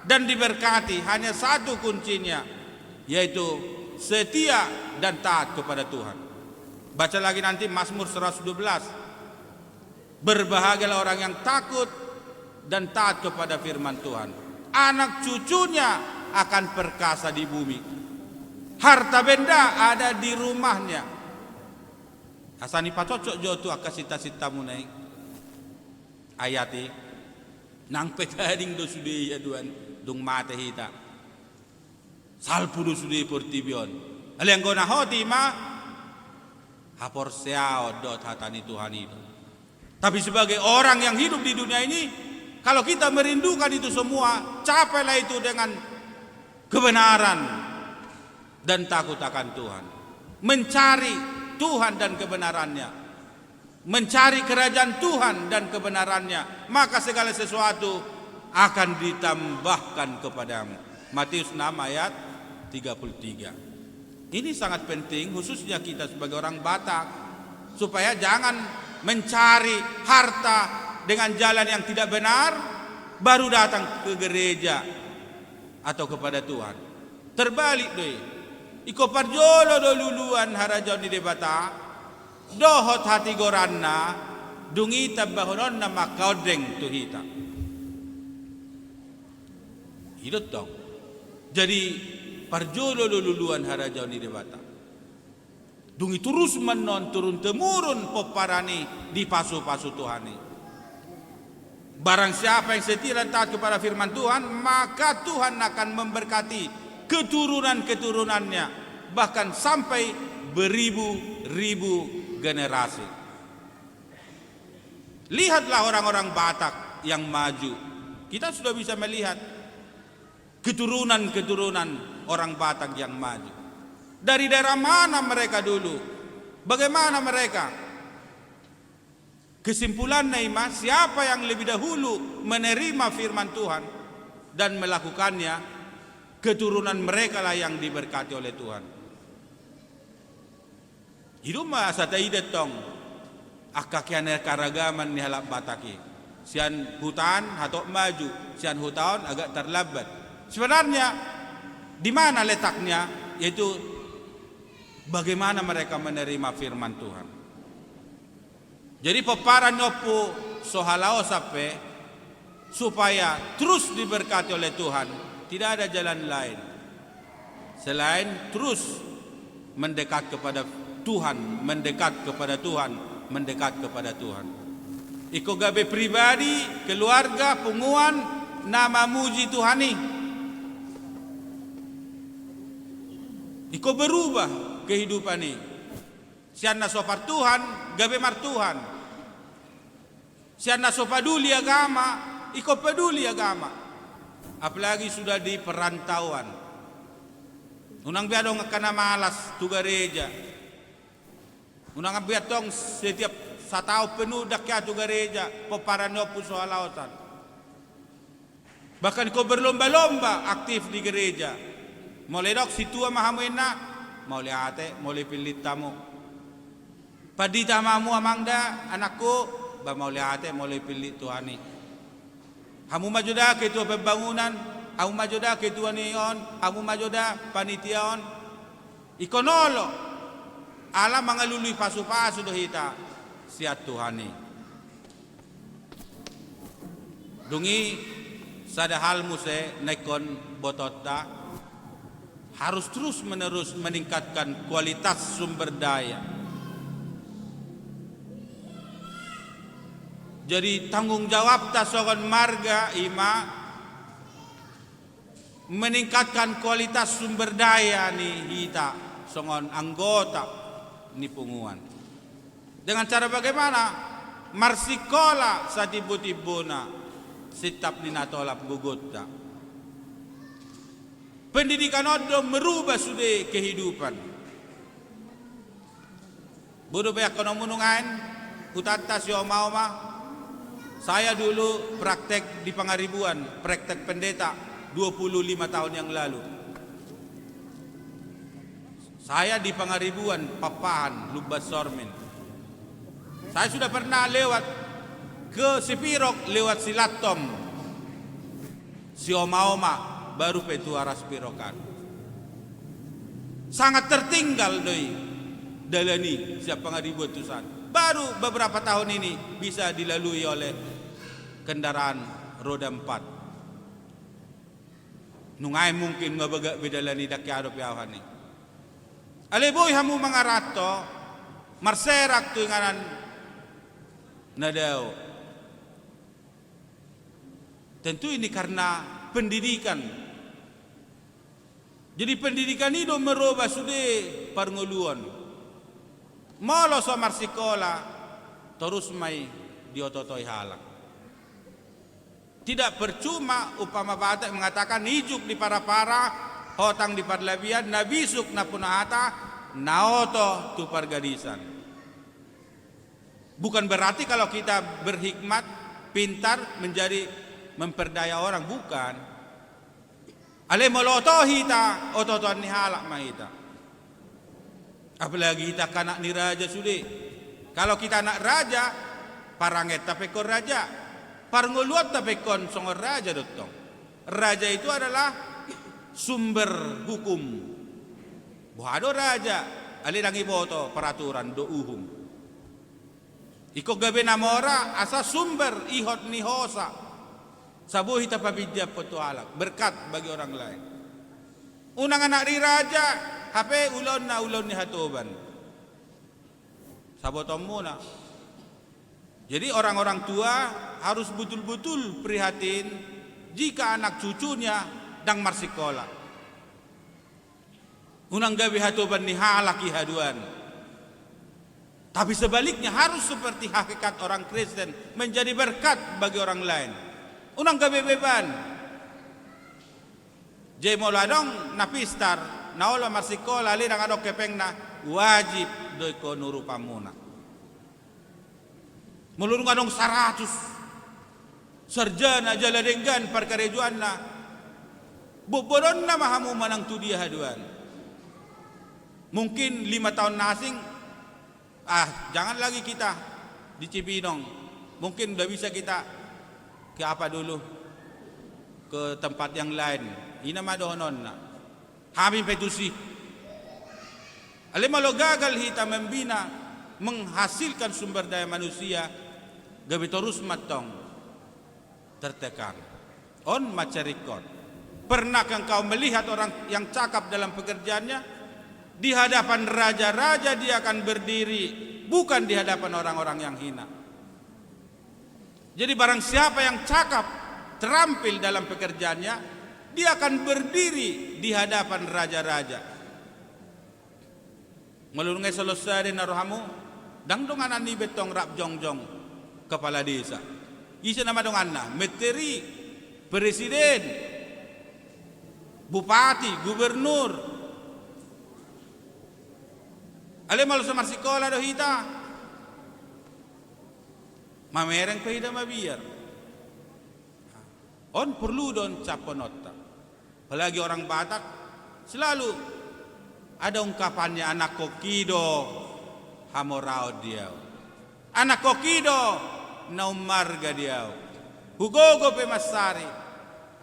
dan diberkati. Hanya satu kuncinya, yaitu setia dan taat kepada Tuhan. Baca lagi nanti Mazmur 112. Berbahagialah orang yang takut dan taat kepada firman Tuhan. Anak cucunya akan perkasa di bumi. Harta benda ada di rumahnya. Asani pacocok jo tu akasita-sita munai. Ayati nang petading do sudi ya duan dung mate hita. Salpudu sudi portibion. Aliang gona hoti ma hapor seao dot hatani Tuhan itu. Tapi sebagai orang yang hidup di dunia ini, kalau kita merindukan itu semua, capailah itu dengan kebenaran dan takut akan Tuhan. Mencari Tuhan dan kebenarannya. Mencari kerajaan Tuhan dan kebenarannya, maka segala sesuatu akan ditambahkan kepadamu. Matius 6 ayat 33. Ini sangat penting khususnya kita sebagai orang Batak, supaya jangan mencari harta dengan jalan yang tidak benar baru datang ke gereja atau kepada Tuhan. Terbalik deh. Iko parjolo do luluan harajaw ni debata dohot hati goranna dungi tabahonon na makaudeng tuhita. Hidot dong. Jadi parjolo luluan harajaw ni debata. Dungi terus menon turun temurun peparani di pasu-pasu Tuhani. Barang siapa yang setia dan taat kepada firman Tuhan, maka Tuhan akan memberkati keturunan-keturunannya, bahkan sampai beribu-ribu generasi. Lihatlah orang-orang Batak yang maju. Kita sudah bisa melihat keturunan-keturunan orang Batak yang maju. Dari daerah mana mereka dulu? Bagaimana mereka? Kesimpulannya Ima, siapa yang lebih dahulu menerima firman Tuhan dan melakukannya, keturunan mereka lah yang diberkati oleh Tuhan. Hidup masa taidet tong akakian karagaman ni halap Bataki. Sian hutan hatok maju, sian hutan agak terlambat. Sebenarnya di mana letaknya? Yaitu bagaimana mereka menerima firman Tuhan. Jadi peparan nyopu sohalao sape supaya terus diberkati oleh Tuhan. Tidak ada jalan lain selain terus mendekat kepada Tuhan, mendekat kepada Tuhan, mendekat kepada Tuhan. Iko gabe pribadi, keluarga, punguan, nama muji Tuhani. Iko berubah kehidupan ini. Sianna sopar Tuhan, gabe mar Tuhan. Sianna so peduli agama, iko peduli agama. Apalagi sudah di perantauan. Unang biadong kana malas tu gereja. Unang biadong setiap satau penuh dakya tu gereja, peparanyo pu soalautan. Bahkan iko berlomba-lomba aktif di gereja. Mulai dok situa mahamuina, mulai ate, mulai pilit tamu. Padi tamamu amangda anakku ba mauli ate mauli pilih Tuhani. Hamu majuda ketua pembangunan, hamu majuda ketua nion, hamu majuda panitiaon. Ikonolo alam mangalului pasu-pasu dohita siat Tuhani. Dungi sada hal muse naikon botota harus terus menerus meningkatkan kualitas sumber daya. Jadi tanggung jawab tasokan marga Ima meningkatkan kualitas sumber daya ni hita songon anggota ni punguan. Dengan cara bagaimana? Marsikola sa tibu-tibuna sitap ni natolap gugutta. Pendidikan odo merubah sudah kehidupan. Bodo bayak kono munungan utata si oma-oma. Saya dulu praktek di Pangaribuan, praktek pendeta 25 tahun yang lalu. Saya di Pangaribuan, Papahan, Lubas Sormen. Saya sudah pernah lewat ke Sipirok, lewat Silatom, si oma-oma, baru petu arah Spirokan. Sangat tertinggal doi dalani siap Pangaribuan tusan. Baru beberapa tahun ini bisa dilalui oleh kendaraan roda 4. Nungay mungkin mabaga bidalani dakyado piawan ni. Aleboy hamu mga rato, marserak tu ngaran na daw. Tentu ini karena pendidikan. Jadi pendidikan itu merubah sudah parnguluan. Molo sa marsikola terus may diototoy halak. Tidak percuma upama bata mengatakan hijuk di para-para, hotang di parlabian, nabisuk na punahata, naoto tu pargadisan. Bukan berarti kalau kita berhikmat, pintar menjadi memperdaya orang, bukan. Ale moloto hita, ototoan ni halak mahita. Apalagi kita kanak ni raja sudi. Kalau kita anak raja, paranget tapi kon raja, parnguluat tapi kon songor raja dotong. Raja itu adalah sumber hukum. Buhado raja, alirangi boto peraturan do uhum. Iko gabe namora asa sumber ihot ni hosa. Sabuhi tapabidya petualak, berkat bagi orang lain. Unang anak ri raja, hape ulon ni hatoban. Sabotom muna. Jadi orang-orang tua harus betul-betul prihatin jika anak cucunya dang marsikola. Unang gabi hatoban ni halaki haduan. Tapi sebaliknya harus seperti hakikat orang Kristen, menjadi berkat bagi orang lain. Unang gabi beban. Je moladong na pistar na ola marsikola lidang adok kepeng na wajib doi ko nuru pamuna. Mulurung adong 100 sarjana jaladenggan perkarejuan na boboron na mahamu manang tu dia haduan. Mungkin 5 tahun nasing, jangan lagi kita di Cibinong. Mungkin udah bisa kita ke apa dulu, ke tempat yang lain. Ina madonon na. Hamin petusi. Alimalo gagal kita membina, menghasilkan sumber daya manusia, gabi terus matong tertekan. On macarikon. Pernahkah engkau melihat orang yang cakap dalam pekerjaannya? Di hadapan raja-raja dia akan berdiri, bukan di hadapan orang-orang yang hina. Jadi barang siapa yang cakap, terampil dalam pekerjaannya, dia akan berdiri di hadapan raja-raja. Melurungai selesai narohamu, dangdongan ani betong rap jongjong kepala desa. Isa nama donganna, meteri, presiden, bupati, gubernur. Ale malu sa marsikola do hita. Mamereng pa hida mabiyar. On perlu don caponota. Apalagi orang Batak selalu ada ungkapannya anak kokido hamorao dia. Anak kokido naumarga dia. Hugogo pe masari.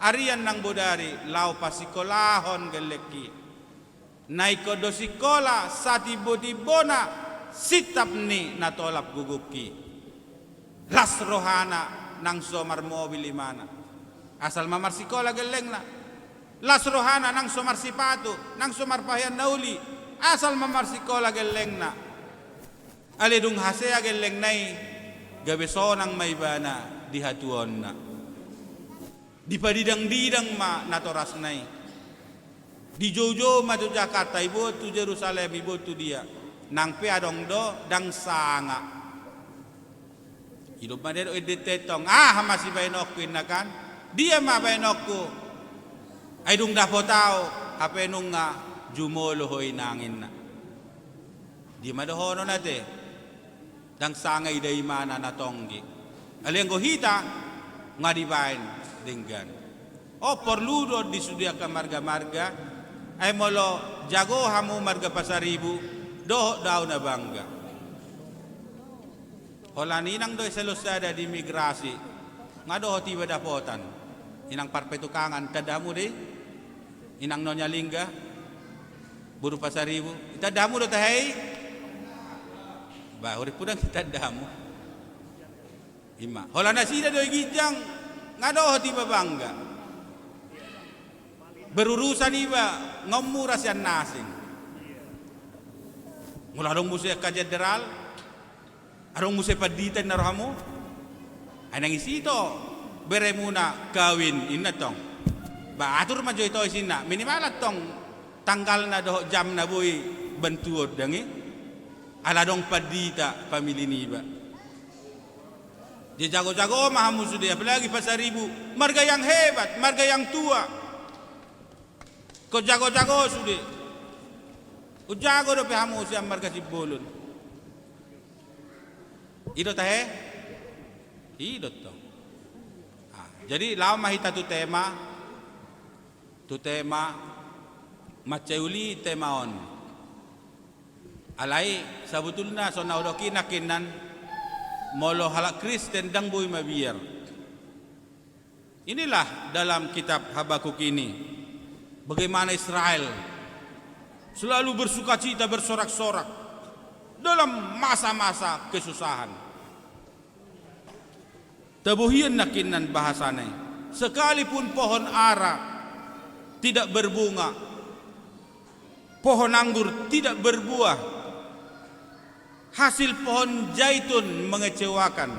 Arian nang bodari lau pasikolahon geleki. Naiko dosikola sati bodibona sitap ni natolap guguki. Las rohana nang somar mobil imana. Asal mamar sikola geleng na. Las rohana nang somar sipatu, nang somar pahian nauli. Asal mamar sikola geleng na. Aledung hasea geleng nai gabesonang maibana dihatuon na. Dipadidang-didang ma natoras nai. Di Jojo matu Jakarta ibu tu Jerusalem ibu tu dia nang pe adong do dang sanga hidup madero edetetong masih bainokku inakan dia ma bainokku ay dung dapo tao hape nung jumolo hoy nangin na di madohono nate dang sanga iday mana natonggi aleng gohita ngadibain denggan perlu di disediakan marga-marga ay molo jago hamu marga pasaribu do daw na bangga. Holani nang do selusada di migrasi ngado tiba dapotan inang parpetukangan tadamu de inang Nonya Lingga buru pasaribu tadamu do tahay ba urip pudang tadamu ima holana sida do gijang ngado tiba bangga. Berurusan iba ngomuras yan nasing. Mula dong musik katedral, arong musik paditan narohamu. Ay nangisito, bere muna kawin inatong. Ba atur majo ito isina, minimalat tong tanggal na do jam na boy bentuod dangi. Aladong padita pamili niba. Dia jago-jago mahamu sudah apalagi pasaribu, marga yang hebat, marga yang tua. Kau jago-jago sudah. Ujago do pehamu siam marga sibolon. Ido tahe? Ido to. Jadi lama mahita tu tema maceuli tema on. Alai sabutulna so naudoki nakinan molo halak Kristen dang boy mabiar. Inilah dalam kitab Habakuk ini. Bagaimana Israel selalu bersukacita bersorak-sorak dalam masa-masa kesusahan. Tabuhian nakinan bahasane. Sekalipun pohon ara tidak berbunga, pohon anggur tidak berbuah, hasil pohon zaitun mengecewakan,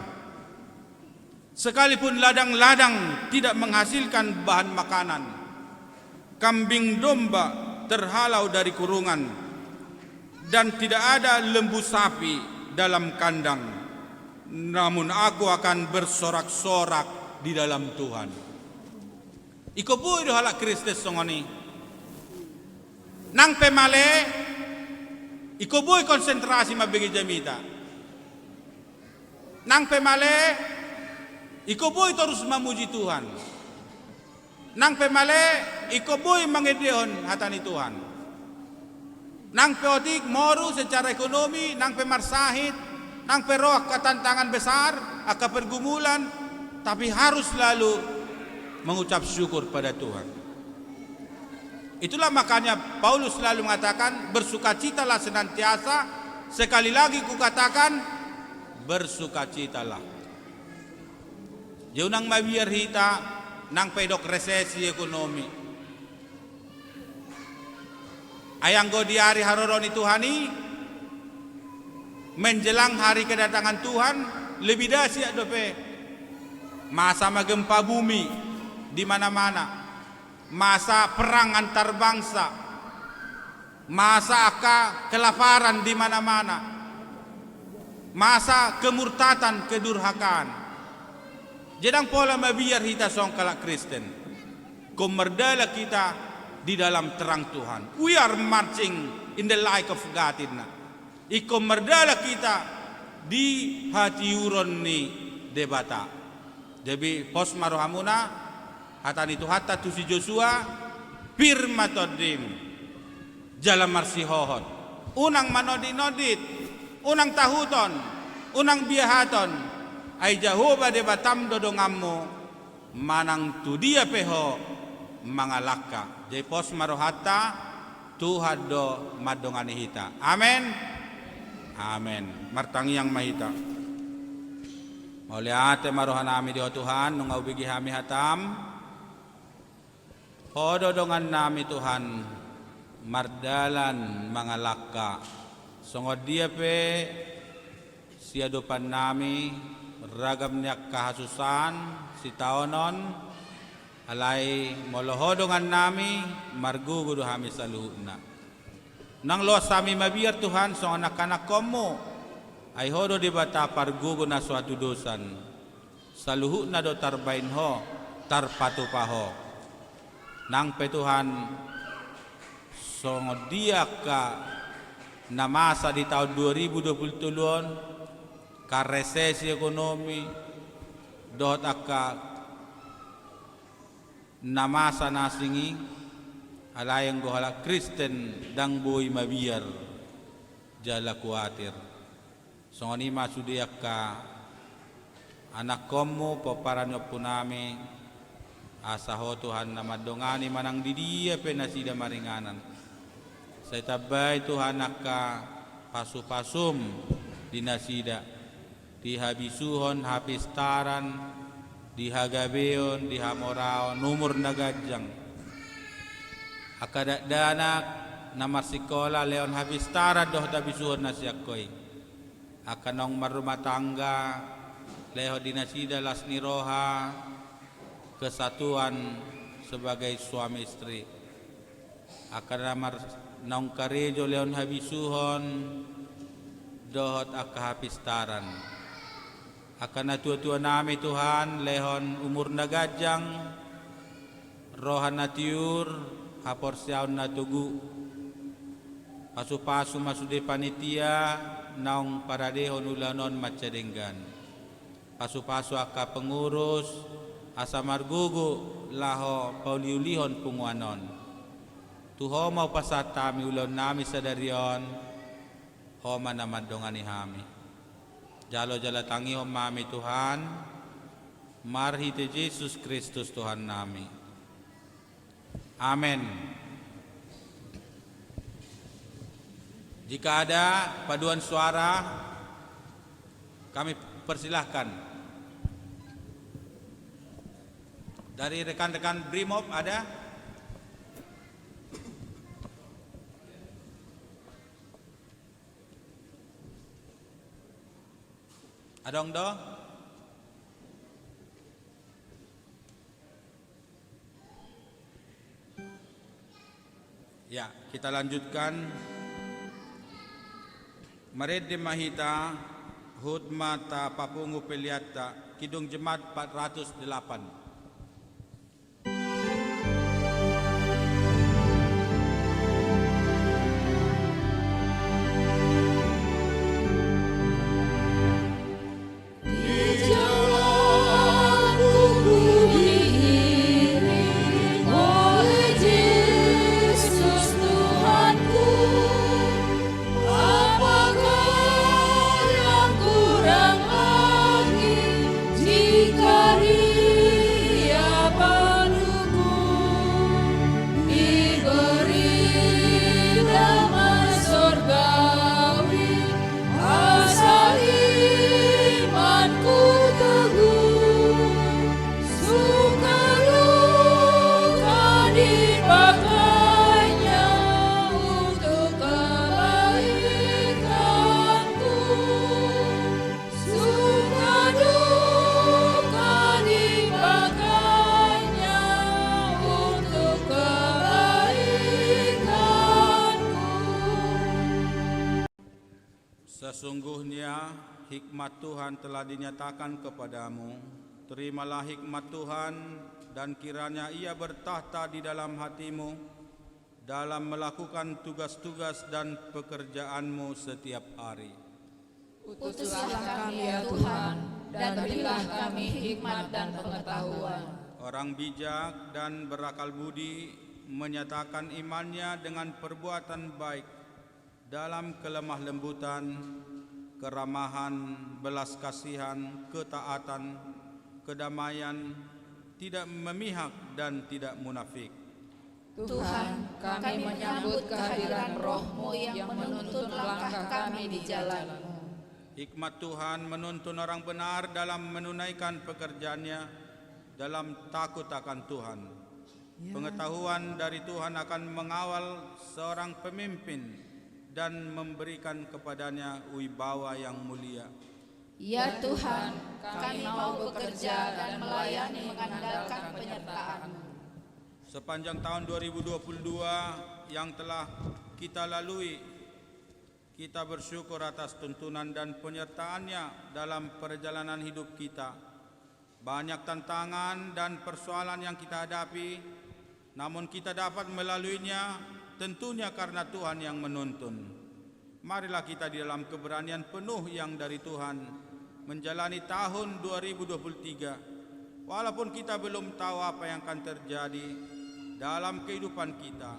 sekalipun ladang-ladang tidak menghasilkan bahan makanan, kambing domba terhalau dari kurungan, dan tidak ada lembu sapi dalam kandang, namun aku akan bersorak-sorak di dalam Tuhan. Ikobuy do halak Kristus songoni. Nang pemale, ikobuy konsentrasi mabigi jamita. Nang pemale, ikobuy terus memuji Tuhan. Nang pemale, ikobuy mangedehon hatani Tuhan. Nang peotik moru secara ekonomi, nang pemarsahit, nang peroh ketantangan besar, aka pergumulan, tapi harus selalu mengucap syukur pada Tuhan. Itulah makanya Paulus selalu mengatakan bersukacitalah senantiasa. Sekali lagi kukatakan bersukacitalah. Jaunang mabiar hita nang pedok resesi ekonomi. Ayang godiari haroroni Tuhani menjelang hari kedatangan Tuhan lebih dahsyat dope. Masa gempa bumi di mana-mana. Masa perang antar bangsa, masa kelaparan di mana-mana, masa kemurtatan, kedurhakaan. Jedang pola mabiar hita song kalak Kristen, komerdala kita di dalam terang Tuhan. We are marching in the light of God. Ikomerdala kita di hati uron ni debata. Jadi pos marohamuna. Hatani tu hatta tu si Joshua firma todim jalan marsi hohot unang manodi-nodit unang tahuton unang biahaton ay Jehovah de batam dodongammo manang tu dia peho mangalaka jay pos marohata Tuhan do madongani hita. Amen. Amen. Martangi yang mahita. Mauliate marohanami di Tuhan nung aubigi hami hatam. Hododongan nami Tuhan mardalan mangalaka songod dia pe siadupan nami ragam niyak kahasusan si taonon alay molohodongan nami margugudo hami saluhna nang los sami mabiar Tuhan song anak-anak komo ay hodo di bata pargugo na suatu dosan saluhna do tarbain ho tarpatupaho nang petuhan songod dia ka namasa di tahun 2023 ka resesi ekonomi dot aka namasa nasingi alayang gohala Kristen dang boy mabiar jala kuatir songoni masudiak ka anak komo paparanyo punami asaho Tuhan na madongani manang didiya penasida maringanan. Sa itabay Tuhan naka pasupasum dinasida di habisuhon hapistaran di hagabeon di hamoraon numur nagajang akadadanak na marsikola leon hapistaran doh habisuhon na siyakoy akanong marumatangga leho dinasida lasni roha kesatuan sebagai suami istri akan ramar naung karejo leon habisuhon dohot akahapistaran akan natua-tua nami Tuhan lehon umur nagajang rohan natiur hapor siaun natugu pasu-pasu masude panitia naung paradehon ulanon macadenggan pasu-pasu aka pengurus asa margugu laho pauliulihon punguanon tuho mau pasatami ulon nami sadarion homa na madongani hami jalo jala tangi mami Tuhan marhite Yesus Kristus Tuhan nami. Amen. Jika ada paduan suara kami persilahkan. Dari rekan-rekan Brimob ada? Adong do? Ya, kita lanjutkan. Marede mahita hudmata papungu peliata Kidung Jemaat 408. Sesungguhnya hikmat Tuhan telah dinyatakan kepadamu. Terimalah hikmat Tuhan dan kiranya ia bertahta di dalam hatimu dalam melakukan tugas-tugas dan pekerjaanmu setiap hari. Utuslah kami ya Tuhan, dan berilah kami hikmat dan pengetahuan. Orang bijak dan berakal budi menyatakan imannya dengan perbuatan baik dalam kelemah lembutan, keramahan, belas kasihan, ketaatan, kedamaian, tidak memihak dan tidak munafik. Tuhan, kami menyambut kehadiran Roh-Mu yang menuntun langkah kami di jalan-Mu. Hikmat Tuhan menuntun orang benar dalam menunaikan pekerjaannya dalam takut akan Tuhan. Pengetahuan dari Tuhan akan mengawal seorang pemimpin dan memberikan kepadanya wibawa yang mulia. Ya Tuhan, kami mau bekerja dan melayani mengandalkan penyertaan-Mu. Sepanjang tahun 2022 yang telah kita lalui, kita bersyukur atas tuntunan dan penyertaannya dalam perjalanan hidup kita. Banyak tantangan dan persoalan yang kita hadapi, namun kita dapat melaluinya tentunya karena Tuhan yang menuntun. Marilah kita di dalam keberanian penuh yang dari Tuhan menjalani tahun 2023. Walaupun kita belum tahu apa yang akan terjadi dalam kehidupan kita,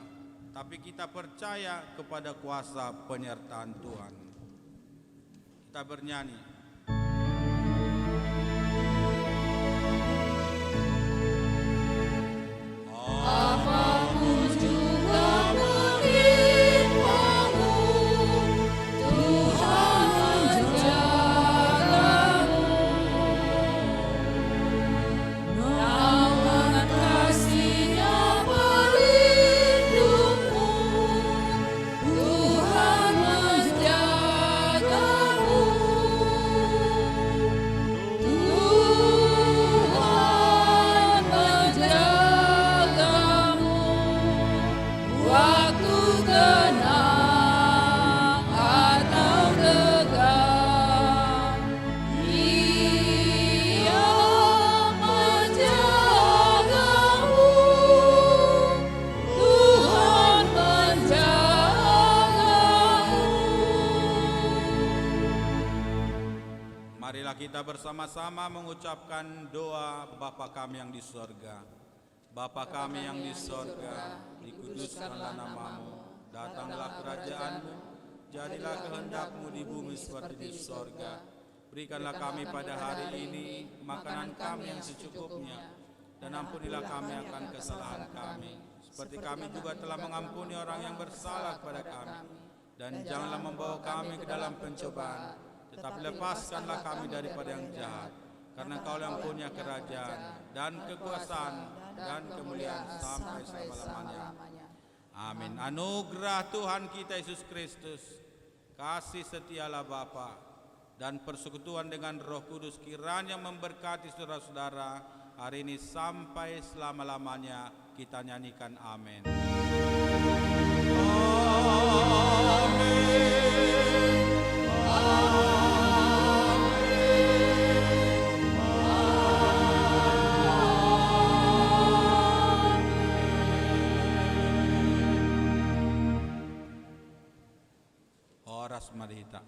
tapi kita percaya kepada kuasa penyertaan Tuhan. Kita bernyanyi. Apapun juga menimpamu, Tuhan menjagamu. Naungan kasih-Nya pelindungmu, Tuhan menjagamu. Tuhan menjagamu waktu tenang atau gegap. Ia menjagamu, Tuhan menjagamu. Marilah kita bersama-sama mengucapkan doa Bapa kami yang di sorga. Bapa kami yang di sorga, dikuduskanlah namamu, datanglah kerajaan-Mu, jadilah kehendak-Mu di bumi seperti di sorga. Berikanlah kami pada hari ini makanan kami yang secukupnya, dan ampunilah kami akan kesalahan kami, seperti kami juga telah mengampuni orang yang bersalah kepada kami. Dan janganlah membawa kami ke dalam pencobaan, tetapi lepaskanlah kami daripada yang jahat. Karena Engkau yang punya kerajaan dan kekuasaan dan kemuliaan sampai selama-lamanya. Amin. Anugerah Tuhan kita Yesus Kristus, kasih setialah Bapa, dan persekutuan dengan Roh Kudus kiranya memberkati saudara-saudara hari ini sampai selama-lamanya. Kita nyanyikan amin. Horas Madhita.